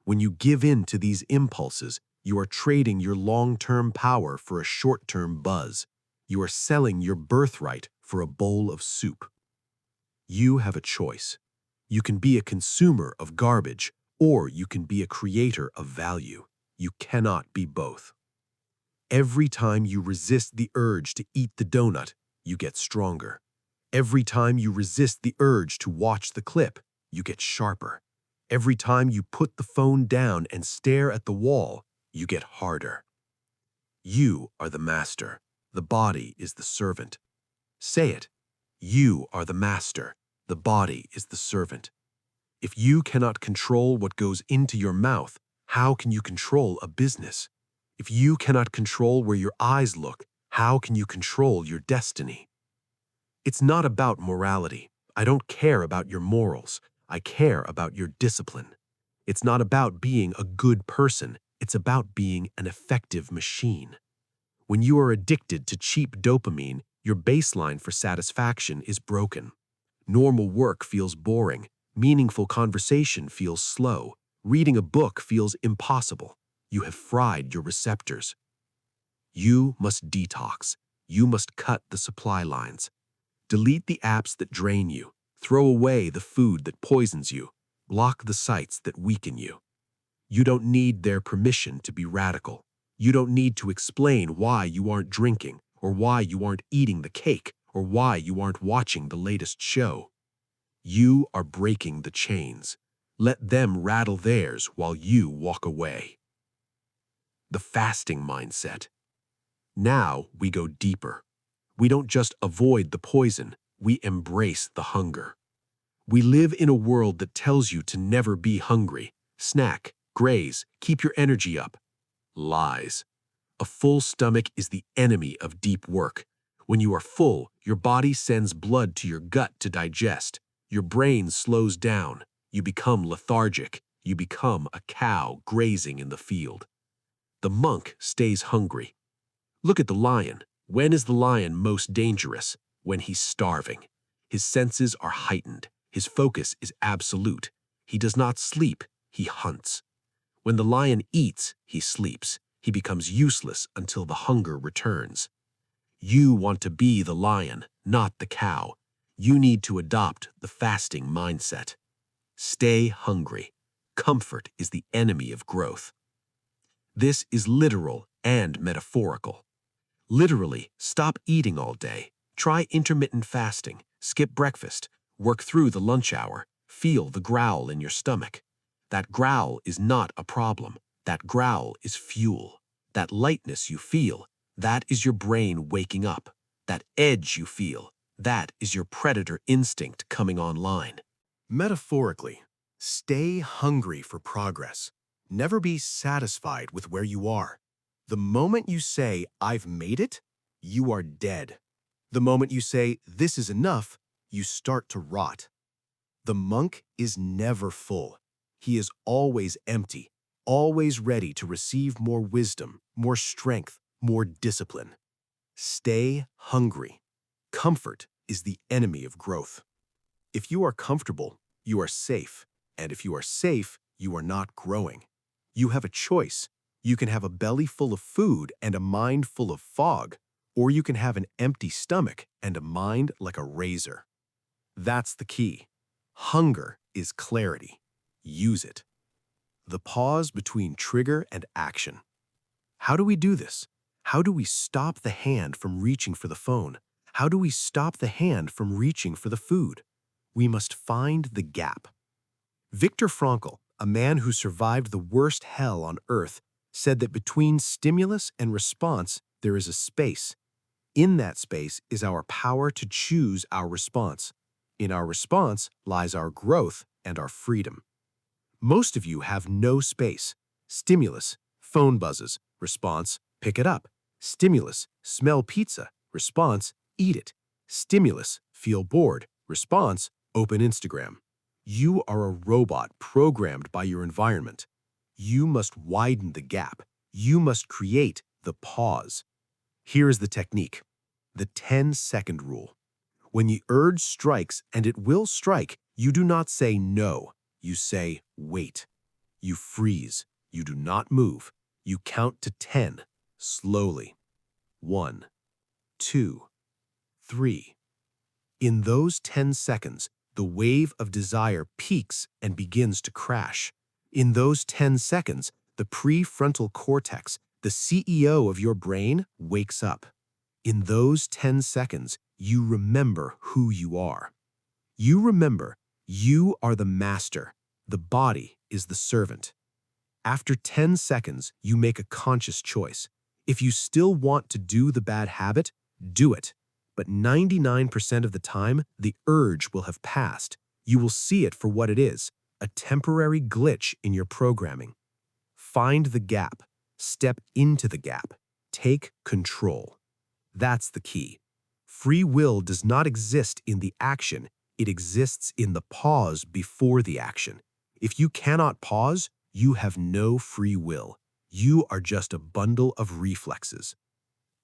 When you give in to these impulses, you are trading your long-term power for a short-term buzz. You are selling your birthright for a bowl of soup. You have a choice. You can be a consumer of garbage, or you can be a creator of value. You cannot be both. Every time you resist the urge to eat the donut, you get stronger. Every time you resist the urge to watch the clip, you get sharper. Every time you put the phone down and stare at the wall, you get harder. You are the master. The body is the servant. Say it. You are the master. The body is the servant. If you cannot control what goes into your mouth, how can you control a business? If you cannot control where your eyes look, how can you control your destiny? It's not about morality. I don't care about your morals. I care about your discipline. It's not about being a good person. It's about being an effective machine. When you are addicted to cheap dopamine, your baseline for satisfaction is broken. Normal work feels boring. Meaningful conversation feels slow. Reading a book feels impossible. You have fried your receptors. You must detox. You must cut the supply lines. Delete the apps that drain you. Throw away the food that poisons you. Block the sites that weaken you. You don't need their permission to be radical. You don't need to explain why you aren't drinking, or why you aren't eating the cake, or why you aren't watching the latest show. You are breaking the chains. Let them rattle theirs while you walk away. The fasting mindset. Now we go deeper. We don't just avoid the poison, we embrace the hunger. We live in a world that tells you to never be hungry. Snack, graze, keep your energy up. Lies. A full stomach is the enemy of deep work. When you are full, your body sends blood to your gut to digest. Your brain slows down. You become lethargic. You become a cow grazing in the field. The monk stays hungry. Look at the lion. When is the lion most dangerous? When he's starving. His senses are heightened. His focus is absolute. He does not sleep. He hunts. When the lion eats, he sleeps. He becomes useless until the hunger returns. You want to be the lion, not the cow. You need to adopt the fasting mindset. Stay hungry. Comfort is the enemy of growth. This is literal and metaphorical. Literally, stop eating all day. Try intermittent fasting. Skip breakfast. Work through the lunch hour. Feel the growl in your stomach. That growl is not a problem. That growl is fuel. That lightness you feel, that is your brain waking up. That edge you feel, that is your predator instinct coming online. Metaphorically, stay hungry for progress. Never be satisfied with where you are. The moment you say, "I've made it," you are dead. The moment you say, "This is enough," you start to rot. The monk is never full. He is always empty, always ready to receive more wisdom, more strength, more discipline. Stay hungry. Comfort is the enemy of growth. If you are comfortable, you are safe. And if you are safe, you are not growing. You have a choice. You can have a belly full of food and a mind full of fog, or you can have an empty stomach and a mind like a razor. That's the key. Hunger is clarity. Use it. The pause between trigger and action. How do we do this? How do we stop the hand from reaching for the phone? How do we stop the hand from reaching for the food? We must find the gap. Viktor Frankl, a man who survived the worst hell on earth, said that between stimulus and response, there is a space. In that space is our power to choose our response. In our response lies our growth and our freedom. Most of you have no space. Stimulus, phone buzzes. Response, pick it up. Stimulus, smell pizza. Response, eat it. Stimulus, feel bored. Response, open Instagram. You are a robot programmed by your environment. You must widen the gap. You must create the pause. Here is the technique. The 10-second rule. When the urge strikes, and it will strike, you do not say no. You say wait. You freeze. You do not move. You count to 10, slowly. 1, 2, 3. In those 10 seconds, the wave of desire peaks and begins to crash. In those 10 seconds, the prefrontal cortex, the CEO of your brain, wakes up. In those 10 seconds, you remember who you are. You remember you are the master. The body is the servant. After 10 seconds, you make a conscious choice. If you still want to do the bad habit, do it. But 99% of the time, the urge will have passed. You will see it for what it is, a temporary glitch in your programming. Find the gap. Step into the gap. Take control. That's the key. Free will does not exist in the action. It exists in the pause before the action. If you cannot pause, you have no free will. You are just a bundle of reflexes.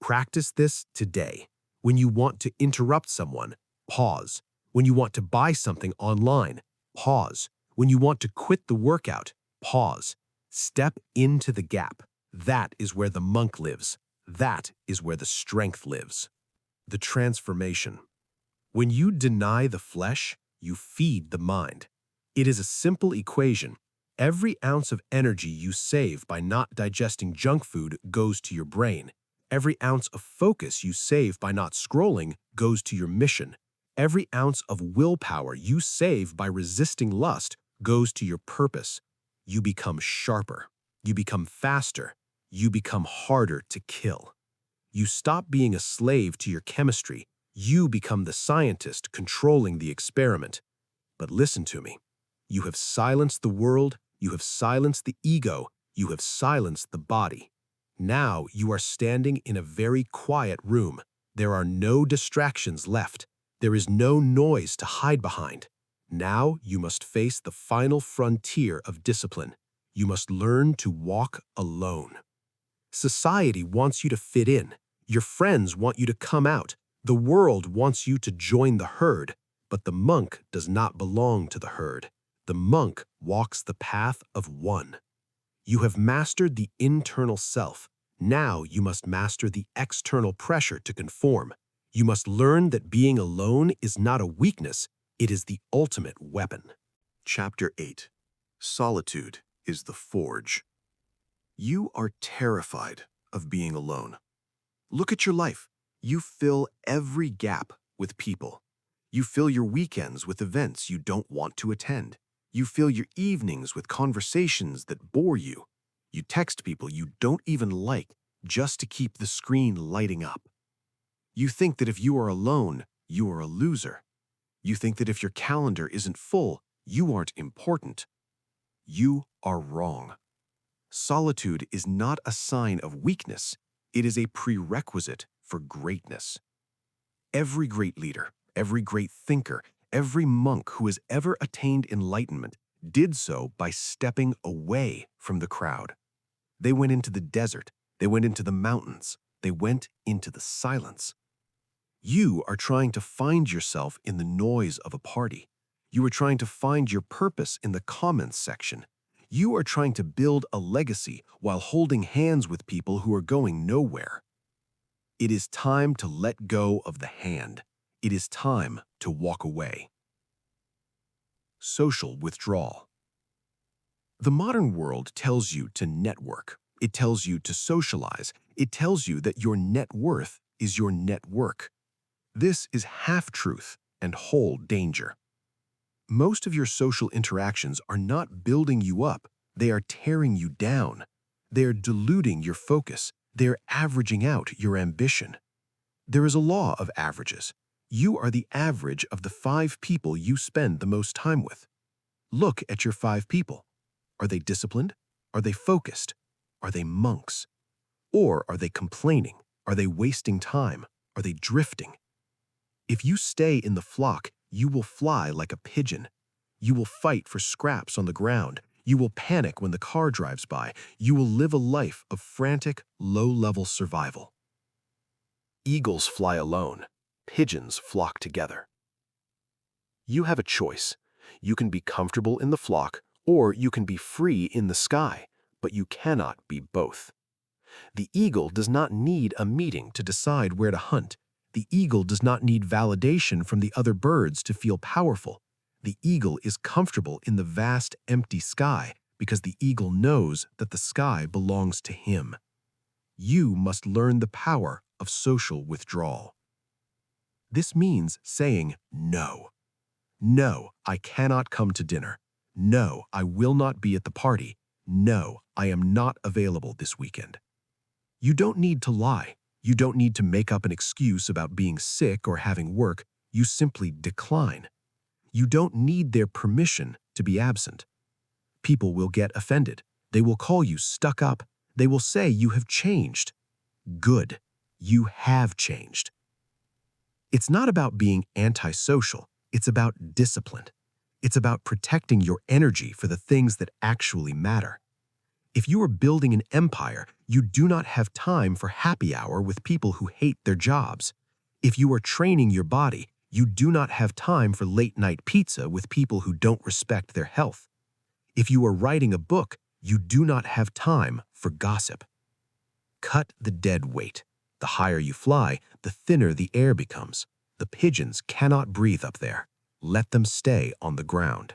Practice this today. When you want to interrupt someone, pause. When you want to buy something online, pause. When you want to quit the workout, pause. Step into the gap. That is where the monk lives. That is where the strength lives. The transformation. When you deny the flesh, you feed the mind. It is a simple equation. Every ounce of energy you save by not digesting junk food goes to your brain. Every ounce of focus you save by not scrolling goes to your mission. Every ounce of willpower you save by resisting lust goes to your purpose. You become sharper. You become faster. You become harder to kill. You stop being a slave to your chemistry. You become the scientist controlling the experiment. But listen to me. You have silenced the world. You have silenced the ego. You have silenced the body. Now you are standing in a very quiet room. There are no distractions left. There is no noise to hide behind. Now you must face the final frontier of discipline. You must learn to walk alone. Society wants you to fit in. Your friends want you to come out. The world wants you to join the herd. But the monk does not belong to the herd. The monk walks the path of one. You have mastered the internal self. Now you must master the external pressure to conform. You must learn that being alone is not a weakness. It is the ultimate weapon. Chapter 8. Solitude is the forge. You are terrified of being alone. Look at your life. You fill every gap with people. You fill your weekends with events you don't want to attend. You fill your evenings with conversations that bore you. You text people you don't even like just to keep the screen lighting up. You think that if you are alone, you are a loser. You think that if your calendar isn't full, you aren't important. You are wrong. Solitude is not a sign of weakness. It is a prerequisite for greatness. Every great leader, every great thinker, every monk who has ever attained enlightenment did so by stepping away from the crowd. They went into the desert. They went into the mountains. They went into the silence. You are trying to find yourself in the noise of a party. You are trying to find your purpose in the comments section. You are trying to build a legacy while holding hands with people who are going nowhere. It is time to let go of the hand. It is time to walk away. Social withdrawal. The modern world tells you to network. It tells you to socialize. It tells you that your net worth is your network. This is half-truth and whole danger. Most of your social interactions are not building you up. They are tearing you down. They are diluting your focus. They are averaging out your ambition. There is a law of averages. You are the average of the 5 people you spend the most time with. Look at your 5 people. Are they disciplined? Are they focused? Are they monks? Or are they complaining? Are they wasting time? Are they drifting? If you stay in the flock, you will fly like a pigeon. You will fight for scraps on the ground. You will panic when the car drives by. You will live a life of frantic, low-level survival. Eagles fly alone. Pigeons flock together. You have a choice. You can be comfortable in the flock, or you can be free in the sky, but you cannot be both. The eagle does not need a meeting to decide where to hunt. The eagle does not need validation from the other birds to feel powerful. The eagle is comfortable in the vast, empty sky because the eagle knows that the sky belongs to him. You must learn the power of social withdrawal. This means saying no. No, I cannot come to dinner. No, I will not be at the party. No, I am not available this weekend. You don't need to lie. You don't need to make up an excuse about being sick or having work. You simply decline. You don't need their permission to be absent. People will get offended. They will call you stuck up. They will say you have changed. Good. You have changed. It's not about being antisocial. It's about discipline. It's about protecting your energy for the things that actually matter. If you are building an empire, you do not have time for happy hour with people who hate their jobs. If you are training your body, you do not have time for late-night pizza with people who don't respect their health. If you are writing a book, you do not have time for gossip. Cut the dead weight. The higher you fly, the thinner the air becomes. The pigeons cannot breathe up there. Let them stay on the ground.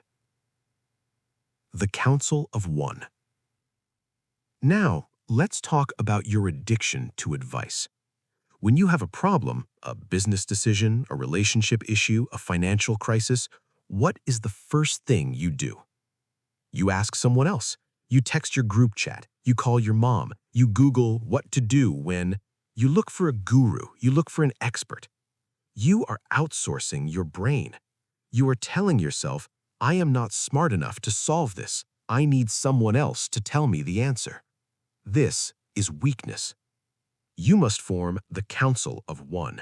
The Council of One. Now, let's talk about your addiction to advice. When you have a problem, a business decision, a relationship issue, a financial crisis, what is the first thing you do? You ask someone else. You text your group chat. You call your mom. You Google what to do when. You look for a guru. You look for an expert. You are outsourcing your brain. You are telling yourself, I am not smart enough to solve this. I need someone else to tell me the answer. This is weakness. You must form the Council of One.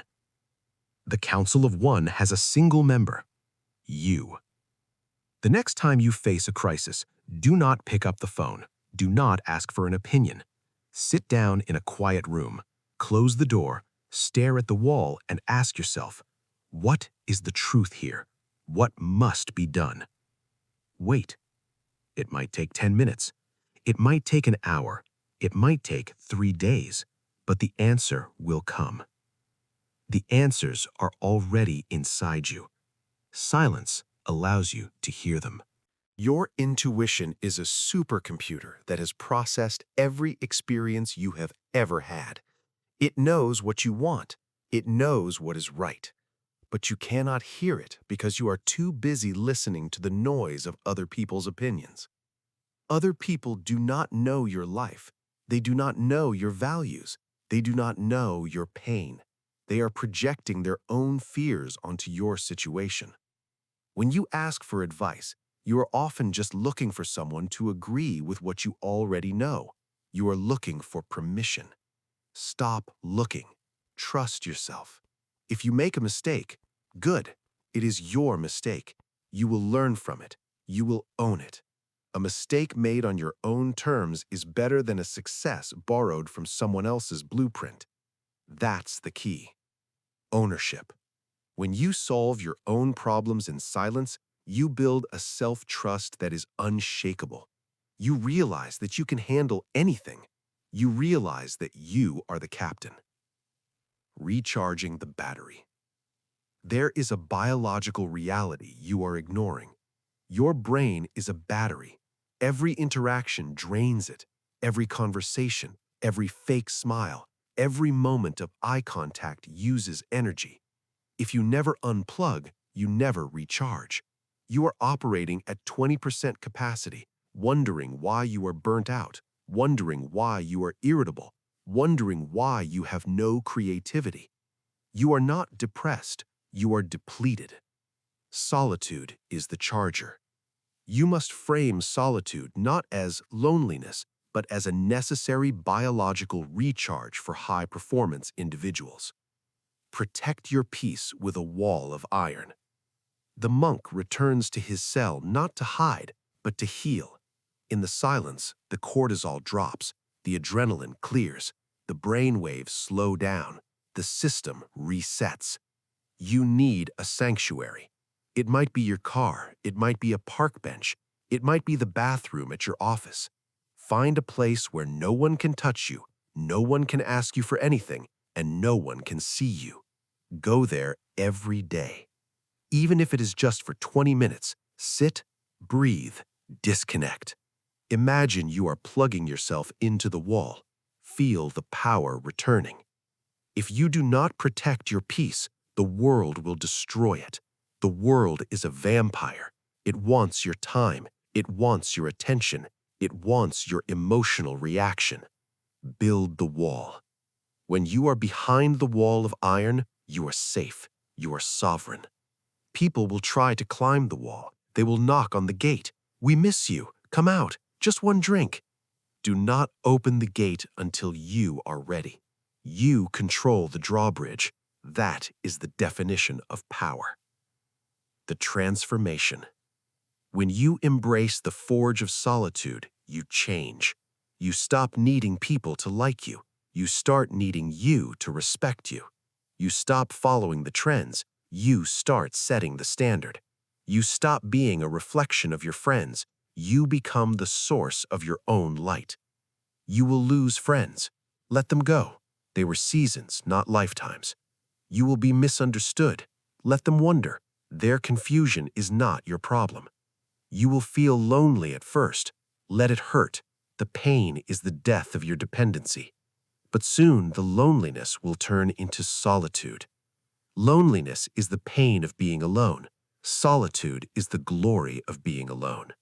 The Council of One has a single member, you. The next time you face a crisis, do not pick up the phone. Do not ask for an opinion. Sit down in a quiet room, close the door, stare at the wall, and ask yourself, what is the truth here? What must be done? Wait. It might take 10 minutes. It might take an hour. It might take 3 days. But the answer will come. The answers are already inside you. Silence allows you to hear them. Your intuition is a supercomputer that has processed every experience you have ever had. It knows what you want. It knows what is right. But you cannot hear it because you are too busy listening to the noise of other people's opinions. Other people do not know your life. They do not know your values. They do not know your pain. They are projecting their own fears onto your situation. When you ask for advice, you are often just looking for someone to agree with what you already know. You are looking for permission. Stop looking. Trust yourself. If you make a mistake, good. It is your mistake. You will learn from it. You will own it. A mistake made on your own terms is better than a success borrowed from someone else's blueprint. That's the key. Ownership. When you solve your own problems in silence, you build a self-trust that is unshakable. You realize that you can handle anything. You realize that you are the captain. Recharging the battery. There is a biological reality you are ignoring. Your brain is a battery. Every interaction drains it. Every conversation, every fake smile, every moment of eye contact uses energy. If you never unplug, you never recharge. You are operating at 20% capacity, wondering why you are burnt out, wondering why you are irritable, wondering why you have no creativity. You are not depressed, you are depleted. Solitude is the charger. You must frame solitude not as loneliness, but as a necessary biological recharge for high-performance individuals. Protect your peace with a wall of iron. The monk returns to his cell not to hide, but to heal. In the silence, the cortisol drops, the adrenaline clears, the brain waves slow down, the system resets. You need a sanctuary. It might be your car, it might be a park bench, it might be the bathroom at your office. Find a place where no one can touch you, no one can ask you for anything, and no one can see you. Go there every day. Even if it is just for 20 minutes, sit, breathe, disconnect. Imagine you are plugging yourself into the wall. Feel the power returning. If you do not protect your peace, the world will destroy it. The world is a vampire. It wants your time. It wants your attention. It wants your emotional reaction. Build the wall. When you are behind the wall of iron, you are safe. You are sovereign. People will try to climb the wall. They will knock on the gate. We miss you. Come out. Just one drink. Do not open the gate until you are ready. You control the drawbridge. That is the definition of power. The transformation. When you embrace the forge of solitude, you change. You stop needing people to like you. You start needing you to respect you. You stop following the trends. You start setting the standard. You stop being a reflection of your friends. You become the source of your own light. You will lose friends. Let them go. They were seasons, not lifetimes. You will be misunderstood. Let them wonder. Their confusion is not your problem. You will feel lonely at first. Let it hurt. The pain is the death of your dependency. But soon the loneliness will turn into solitude. Loneliness is the pain of being alone. Solitude is the glory of being alone.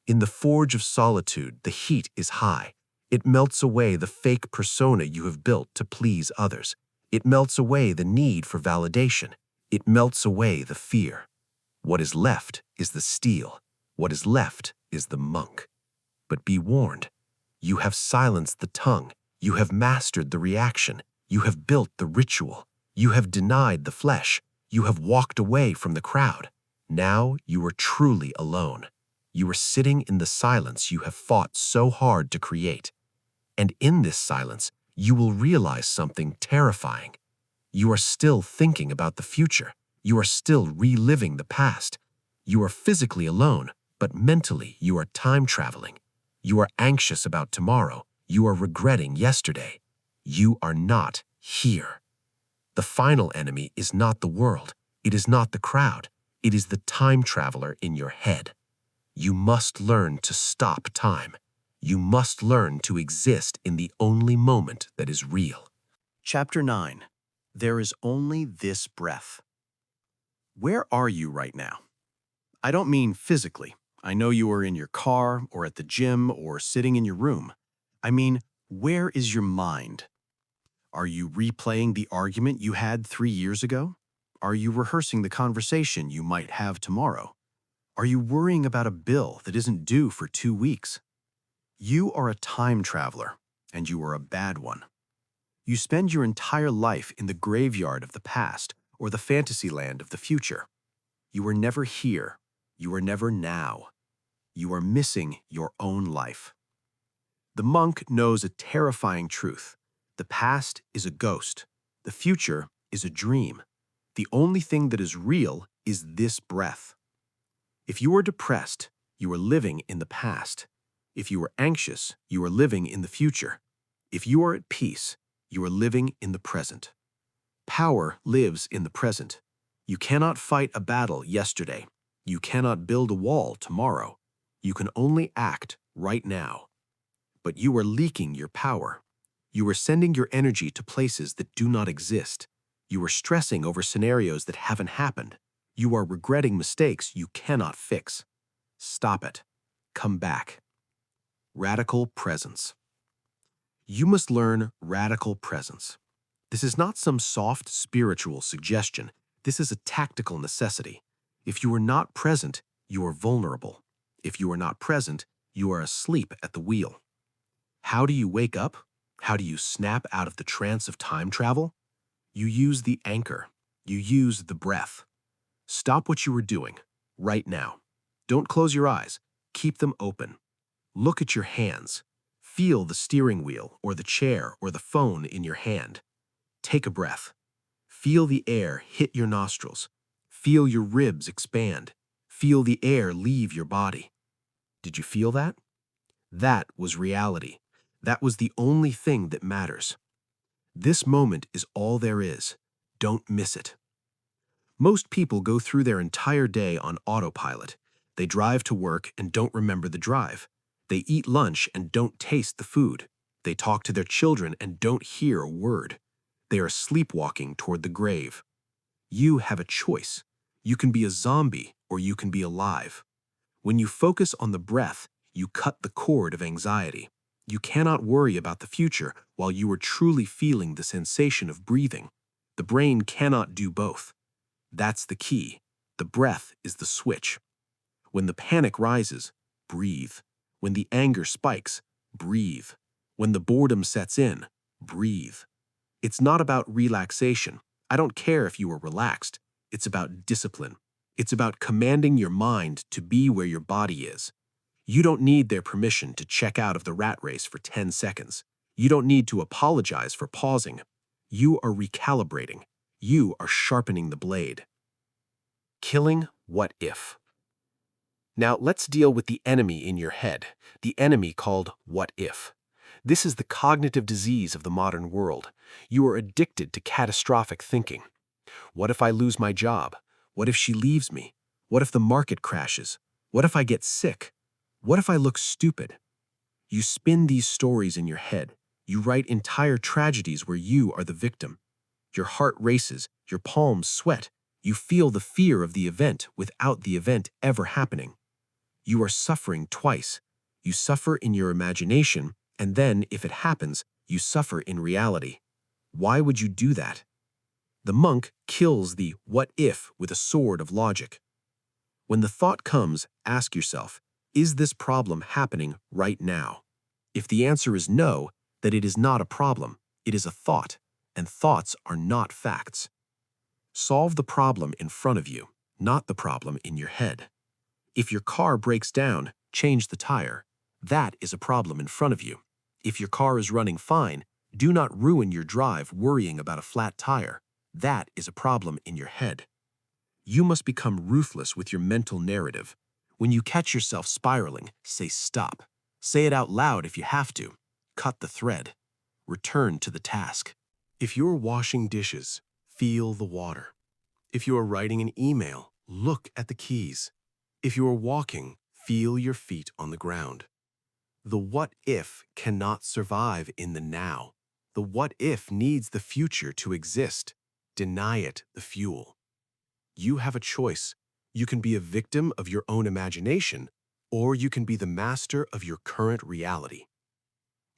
In the forge of solitude, the heat is high. It melts away the fake persona you have built to please others. It melts away the need for validation. It melts away the fear. What is left is the steel. What is left is the monk. But be warned, you have silenced the tongue. You have mastered the reaction. You have built the ritual. You have denied the flesh. You have walked away from the crowd. Now you are truly alone. You are sitting in the silence you have fought so hard to create. And in this silence, you will realize something terrifying. You are still thinking about the future. You are still reliving the past. You are physically alone, but mentally you are time traveling. You are anxious about tomorrow. You are regretting yesterday. You are not here. The final enemy is not the world. It is not the crowd. It is the time traveler in your head. You must learn to stop time. You must learn to exist in the only moment that is real. Chapter 9. There is only this breath. Where are you right now? I don't mean physically. I know you are in your car or at the gym or sitting in your room. I mean, where is your mind? Are you replaying the argument you had 3 years ago? Are you rehearsing the conversation you might have tomorrow? Are you worrying about a bill that isn't due for 2 weeks? You are a time traveler, and you are a bad one. You spend your entire life in the graveyard of the past or the fantasy land of the future. You are never here. You are never now. You are missing your own life. The monk knows a terrifying truth. The past is a ghost. The future is a dream. The only thing that is real is this breath. If you are depressed, you are living in the past. If you are anxious, you are living in the future. If you are at peace, you are living in the present. Power lives in the present. You cannot fight a battle yesterday. You cannot build a wall tomorrow. You can only act right now. But you are leaking your power. You are sending your energy to places that do not exist. You are stressing over scenarios that haven't happened. You are regretting mistakes you cannot fix. Stop it. Come back. Radical presence. You must learn radical presence. This is not some soft spiritual suggestion. This is a tactical necessity. If you are not present, you are vulnerable. If you are not present, you are asleep at the wheel. How do you wake up? How do you snap out of the trance of time travel? You use the anchor. You use the breath. Stop what you are doing right now. Don't close your eyes. Keep them open. Look at your hands. Feel the steering wheel or the chair or the phone in your hand. Take a breath. Feel the air hit your nostrils. Feel your ribs expand. Feel the air leave your body. Did you feel that? That was reality. That was the only thing that matters. This moment is all there is. Don't miss it. Most people go through their entire day on autopilot. They drive to work and don't remember the drive. They eat lunch and don't taste the food. They talk to their children and don't hear a word. They are sleepwalking toward the grave. You have a choice. You can be a zombie or you can be alive. When you focus on the breath, you cut the cord of anxiety. You cannot worry about the future while you are truly feeling the sensation of breathing. The brain cannot do both. That's the key. The breath is the switch. When the panic rises, breathe. When the anger spikes, breathe. When the boredom sets in, breathe. It's not about relaxation. I don't care if you are relaxed. It's about discipline. It's about commanding your mind to be where your body is. You don't need their permission to check out of the rat race for 10 seconds. You don't need to apologize for pausing. You are recalibrating. You are sharpening the blade. Killing what if. Now let's deal with the enemy in your head, the enemy called what if. This is the cognitive disease of the modern world. You are addicted to catastrophic thinking. What if I lose my job? What if she leaves me? What if the market crashes? What if I get sick? What if I look stupid? You spin these stories in your head. You write entire tragedies where you are the victim. Your heart races, your palms sweat. You feel the fear of the event without the event ever happening. You are suffering twice. You suffer in your imagination, and then, if it happens, you suffer in reality. Why would you do that? The monk kills the what if with a sword of logic. When the thought comes, ask yourself, is this problem happening right now? If the answer is no, then it is not a problem, it is a thought, and thoughts are not facts. Solve the problem in front of you, not the problem in your head. If your car breaks down, change the tire. That is a problem in front of you. If your car is running fine, do not ruin your drive worrying about a flat tire. That is a problem in your head. You must become ruthless with your mental narrative. When you catch yourself spiraling, say stop. Say it out loud if you have to. Cut the thread. Return to the task. If you're washing dishes, feel the water. If you are writing an email, look at the keys. If you are walking, feel your feet on the ground. The what if cannot survive in the now. The what if needs the future to exist. Deny it the fuel. You have a choice. You can be a victim of your own imagination, or you can be the master of your current reality.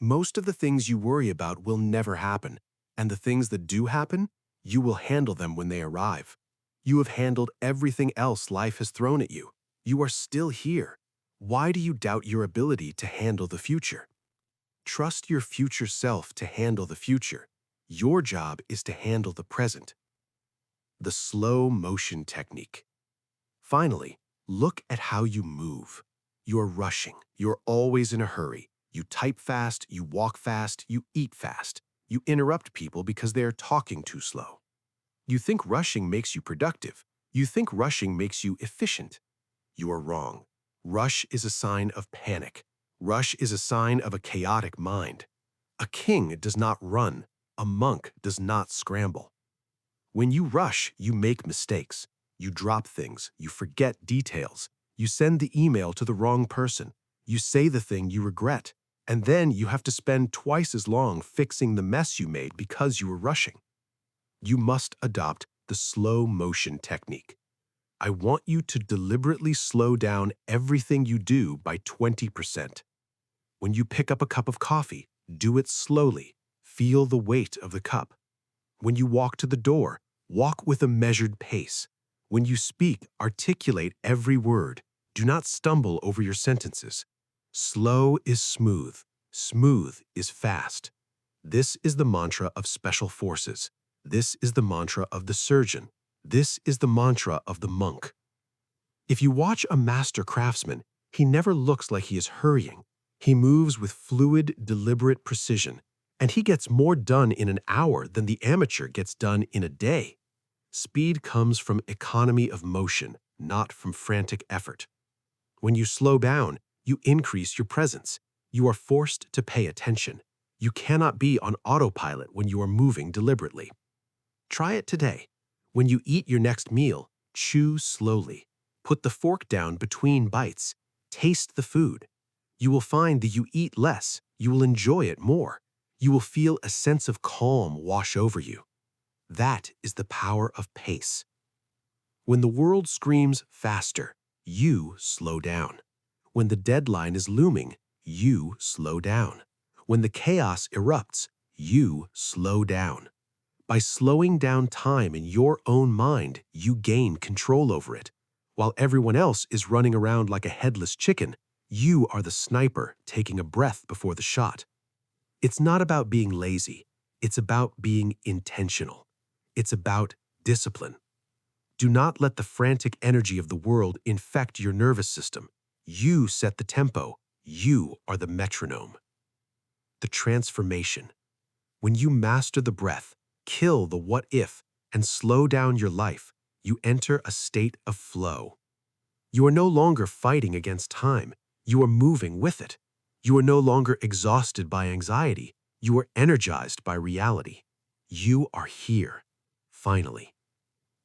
Most of the things you worry about will never happen, and the things that do happen, you will handle them when they arrive. You have handled everything else life has thrown at you. You are still here. Why do you doubt your ability to handle the future? Trust your future self to handle the future. Your job is to handle the present. The slow motion technique. Finally, look at how you move. You're rushing. You're always in a hurry. You type fast, you walk fast, you eat fast. You interrupt people because they are talking too slow. You think rushing makes you productive. You think rushing makes you efficient. You are wrong. Rush is a sign of panic. Rush is a sign of a chaotic mind. A king does not run. A monk does not scramble. When you rush, you make mistakes. You drop things. You forget details. You send the email to the wrong person. You say the thing you regret. And then you have to spend twice as long fixing the mess you made because you were rushing. You must adopt the slow motion technique. I want you to deliberately slow down everything you do by 20%. When you pick up a cup of coffee, do it slowly. Feel the weight of the cup. When you walk to the door, walk with a measured pace. When you speak, articulate every word. Do not stumble over your sentences. Slow is smooth. Smooth is fast. This is the mantra of special forces. This is the mantra of the surgeon. This is the mantra of the monk. If you watch a master craftsman, he never looks like he is hurrying. He moves with fluid, deliberate precision, and he gets more done in an hour than the amateur gets done in a day. Speed comes from economy of motion, not from frantic effort. When you slow down, you increase your presence. You are forced to pay attention. You cannot be on autopilot when you are moving deliberately. Try it today. When you eat your next meal, chew slowly. Put the fork down between bites. Taste the food. You will find that you eat less. You will enjoy it more. You will feel a sense of calm wash over you. That is the power of pace. When the world screams faster, you slow down. When the deadline is looming, you slow down. When the chaos erupts, you slow down. By slowing down time in your own mind, you gain control over it. While everyone else is running around like a headless chicken, you are the sniper taking a breath before the shot. It's not about being lazy. It's about being intentional. It's about discipline. Do not let the frantic energy of the world infect your nervous system. You set the tempo. You are the metronome. The transformation. When you master the breath, kill the what if, and slow down your life, you enter a state of flow. You are no longer fighting against time. You are moving with it. You are no longer exhausted by anxiety. You are energized by reality. You are here, finally.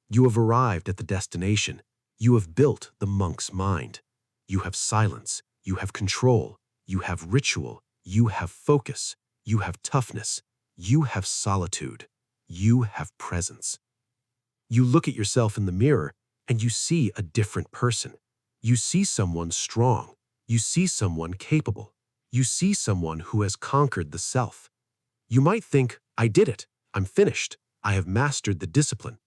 You have arrived at the destination. You have built the monk's mind. You have silence. You have control. You have ritual. You have focus. You have toughness. You have solitude. You have presence. You look at yourself in the mirror and you see a different person. You see someone strong. You see someone capable. You see someone who has conquered the self. You might think, I did it. I'm finished. I have mastered the discipline.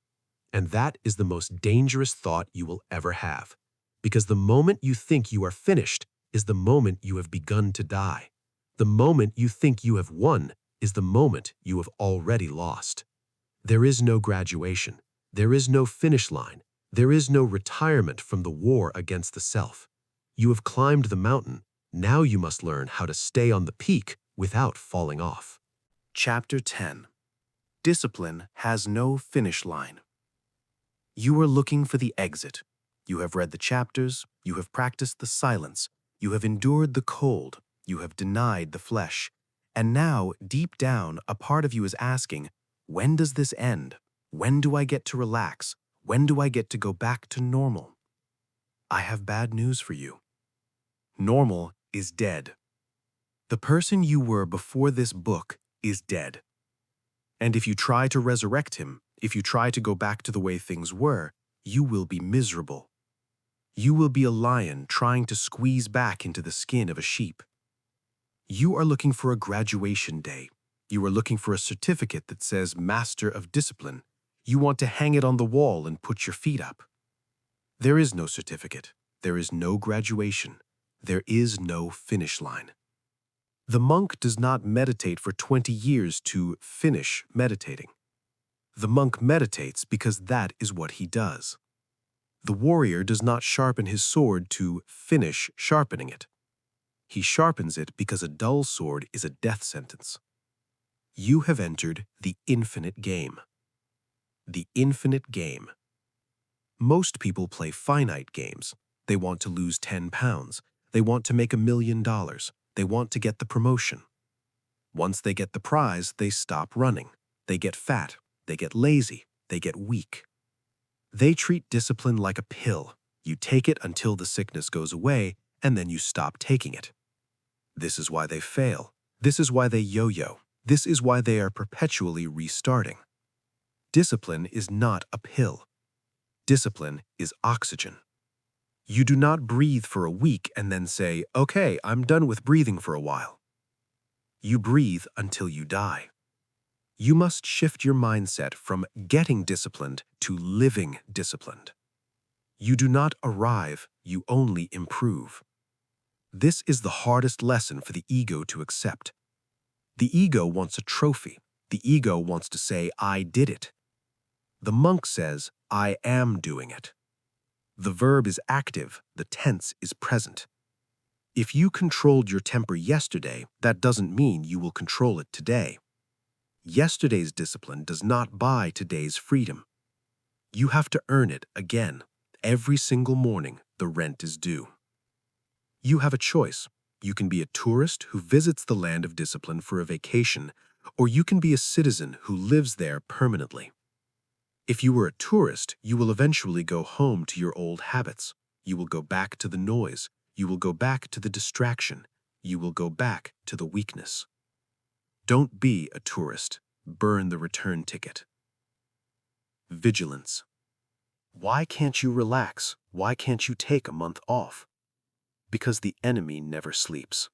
And that is the most dangerous thought you will ever have. Because the moment you think you are finished is the moment you have begun to die. The moment you think you have won is the moment you have already lost. There is no graduation. There is no finish line. There is no retirement from the war against the self. You have climbed the mountain. Now you must learn how to stay on the peak without falling off. Chapter 10. Discipline has no finish line. You are looking for the exit. You have read the chapters. You have practiced the silence. You have endured the cold. You have denied the flesh. And now, deep down, a part of you is asking, when does this end? When do I get to relax? When do I get to go back to normal? I have bad news for you. Normal is dead. The person you were before this book is dead. And if you try to resurrect him, if you try to go back to the way things were, you will be miserable. You will be a lion trying to squeeze back into the skin of a sheep. You are looking for a graduation day. You are looking for a certificate that says Master of Discipline. You want to hang it on the wall and put your feet up. There is no certificate. There is no graduation. There is no finish line. The monk does not meditate for 20 years to finish meditating. The monk meditates because that is what he does. The warrior does not sharpen his sword to finish sharpening it. He sharpens it because a dull sword is a death sentence. You have entered the infinite game. The infinite game. Most people play finite games. They want to lose 10 pounds. They want to make $1 million. They want to get the promotion. Once they get the prize, they stop running. They get fat. They get lazy. They get weak. They treat discipline like a pill. You take it until the sickness goes away, and then you stop taking it. This is why they fail. This is why they yo-yo. This is why they are perpetually restarting. Discipline is not a pill. Discipline is oxygen. You do not breathe for a week and then say, okay, I'm done with breathing for a while. You breathe until you die. You must shift your mindset from getting disciplined to living disciplined. You do not arrive, you only improve. This is the hardest lesson for the ego to accept. The ego wants a trophy. The ego wants to say, I did it. The monk says, I am doing it. The verb is active, the tense is present. If you controlled your temper yesterday, that doesn't mean you will control it today. Yesterday's discipline does not buy today's freedom. You have to earn it again. Every single morning, the rent is due. You have a choice. You can be a tourist who visits the land of discipline for a vacation, or you can be a citizen who lives there permanently. If you were a tourist, you will eventually go home to your old habits. You will go back to the noise. You will go back to the distraction. You will go back to the weakness. Don't be a tourist. Burn the return ticket. Vigilance. Why can't you relax? Why can't you take a month off? Because the enemy never sleeps.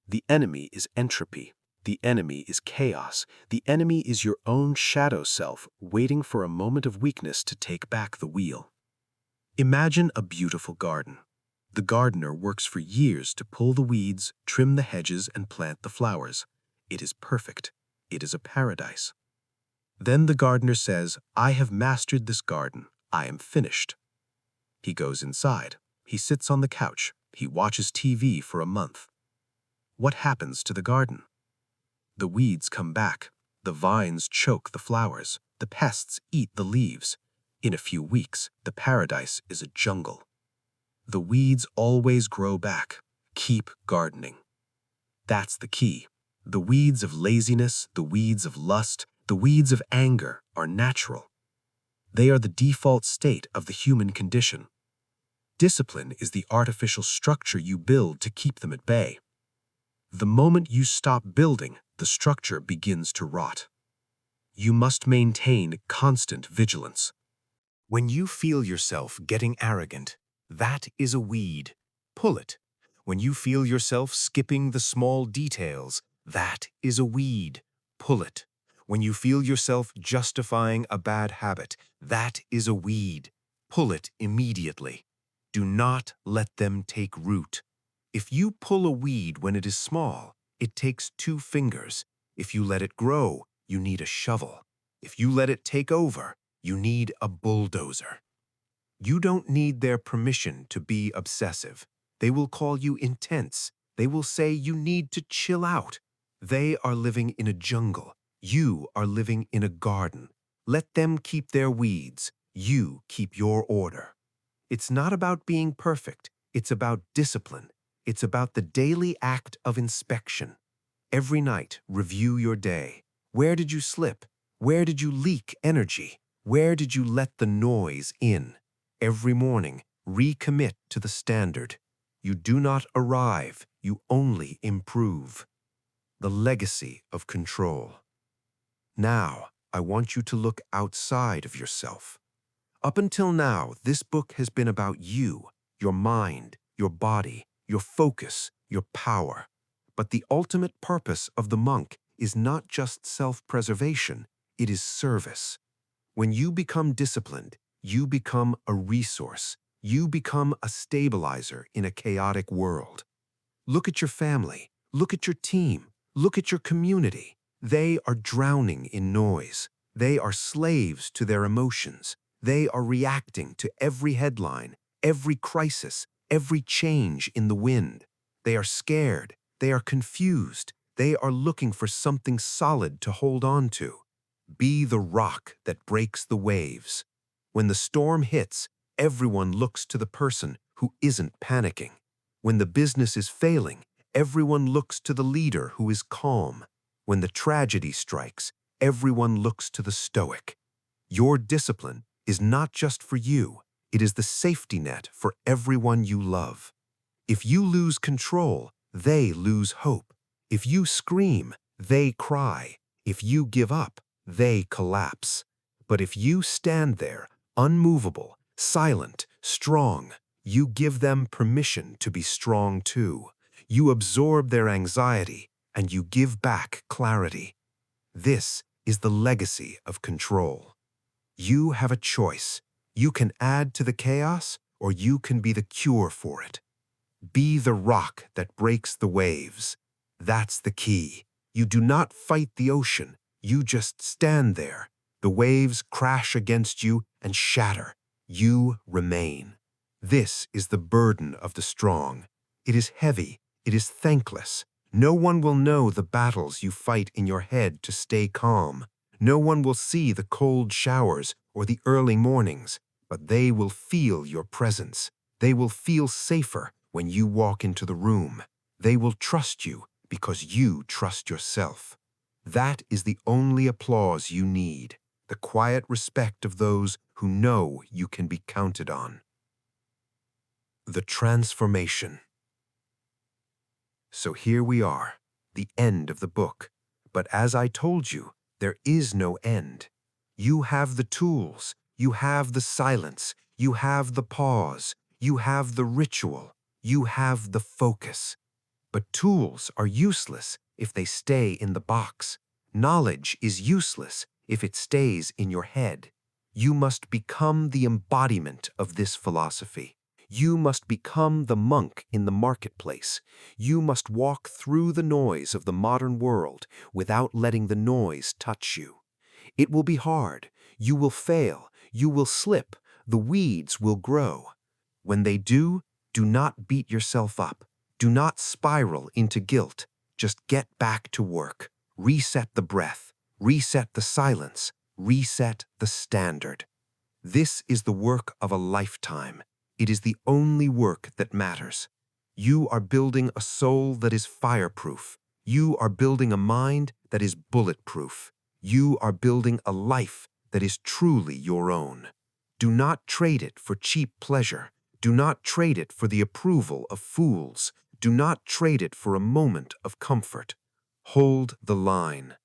The enemy is entropy. The enemy is chaos. The enemy is your own shadow self waiting for a moment of weakness to take back the wheel. Imagine a beautiful garden. The gardener works for years to pull the weeds, trim the hedges, and plant the flowers. It is perfect. It is a paradise. Then the gardener says, I have mastered this garden. I am finished. He goes inside. He sits on the couch. He watches TV for a month. What happens to the garden? The weeds come back. The vines choke the flowers. The pests eat the leaves. In a few weeks, the paradise is a jungle. The weeds always grow back. Keep gardening. That's the key. The weeds of laziness, the weeds of lust, the weeds of anger are natural. They are the default state of the human condition. Discipline is the artificial structure you build to keep them at bay. The moment you stop building, the structure begins to rot. You must maintain constant vigilance. When you feel yourself getting arrogant, that is a weed. Pull it. When you feel yourself skipping the small details, that is a weed. Pull it. When you feel yourself justifying a bad habit, that is a weed. Pull it immediately. Do not let them take root. If you pull a weed when it is small, it takes 2 fingers. If you let it grow, you need a shovel. If you let it take over, you need a bulldozer. You don't need their permission to be obsessive. They will call you intense. They will say you need to chill out. They are living in a jungle. You are living in a garden. Let them keep their weeds. You keep your order. It's not about being perfect. It's about discipline. It's about the daily act of inspection. Every night, review your day. Where did you slip? Where did you leak energy? Where did you let the noise in? Every morning, recommit to the standard. You do not arrive, you only improve. The legacy of control. Now, I want you to look outside of yourself. Up until now, this book has been about you, your mind, your body, your focus, your power. But the ultimate purpose of the monk is not just self-preservation, it is service. When you become disciplined, you become a resource. You become a stabilizer in a chaotic world. Look at your family. Look at your team. Look at your community. They are drowning in noise. They are slaves to their emotions. They are reacting to every headline, every crisis, every change in the wind. They are scared. They are confused. They are looking for something solid to hold on to. Be the rock that breaks the waves. When the storm hits, everyone looks to the person who isn't panicking. When the business is failing, everyone looks to the leader who is calm. When the tragedy strikes, everyone looks to the stoic. Your discipline is not just for you, it is the safety net for everyone you love. If you lose control, they lose hope. If you scream, they cry. If you give up, they collapse. But if you stand there, unmovable, silent, strong, you give them permission to be strong too. You absorb their anxiety, and you give back clarity. This is the legacy of control. You have a choice. You can add to the chaos, or you can be the cure for it. Be the rock that breaks the waves. That's the key. You do not fight the ocean. You just stand there. The waves crash against you and shatter. You remain. This is the burden of the strong. It is heavy. It is thankless. No one will know the battles you fight in your head to stay calm. No one will see the cold showers or the early mornings, but they will feel your presence. They will feel safer when you walk into the room. They will trust you because you trust yourself. That is the only applause you need, the quiet respect of those who know you can be counted on. The transformation. So here we are, the end of the book. But as I told you, there is no end. You have the tools, you have the silence, you have the pause, you have the ritual, you have the focus. But tools are useless if they stay in the box. Knowledge is useless if it stays in your head. You must become the embodiment of this philosophy. You must become the monk in the marketplace. You must walk through the noise of the modern world without letting the noise touch you. It will be hard. You will fail. You will slip. The weeds will grow. When they do not beat yourself up. Do not spiral into guilt. Just get back to work. Reset the breath. Reset the silence. Reset the standard. This is the work of a lifetime. It is the only work that matters. You are building a soul that is fireproof. You are building a mind that is bulletproof. You are building a life that is truly your own. Do not trade it for cheap pleasure. Do not trade it for the approval of fools. Do not trade it for a moment of comfort. Hold the line.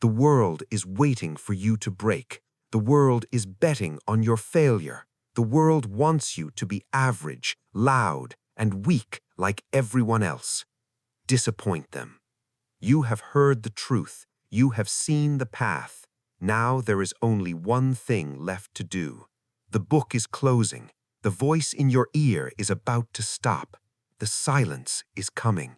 The world is waiting for you to break. The world is betting on your failure. The world wants you to be average, loud, and weak like everyone else. Disappoint them. You have heard the truth. You have seen the path. Now there is only one thing left to do. The book is closing. The voice in your ear is about to stop. The silence is coming.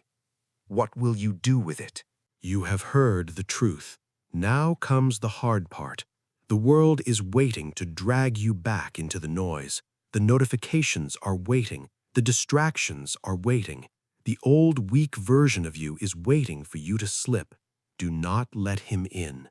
What will you do with it? You have heard the truth. Now comes the hard part. The world is waiting to drag you back into the noise. The notifications are waiting. The distractions are waiting. The old, weak version of you is waiting for you to slip. Do not let him in.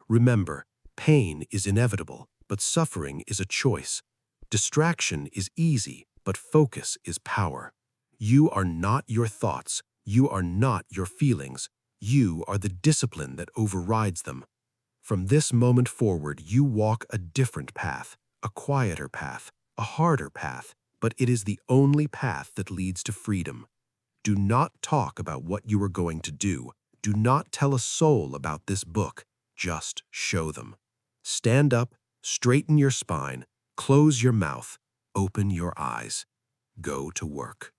Remember, pain is inevitable, but suffering is a choice. Distraction is easy, but focus is power. You are not your thoughts. You are not your feelings. You are the discipline that overrides them. From this moment forward, you walk a different path, a quieter path, a harder path, but it is the only path that leads to freedom. Do not talk about what you are going to do. Do not tell a soul about this book. Just show them. Stand up, straighten your spine, close your mouth, open your eyes. Go to work.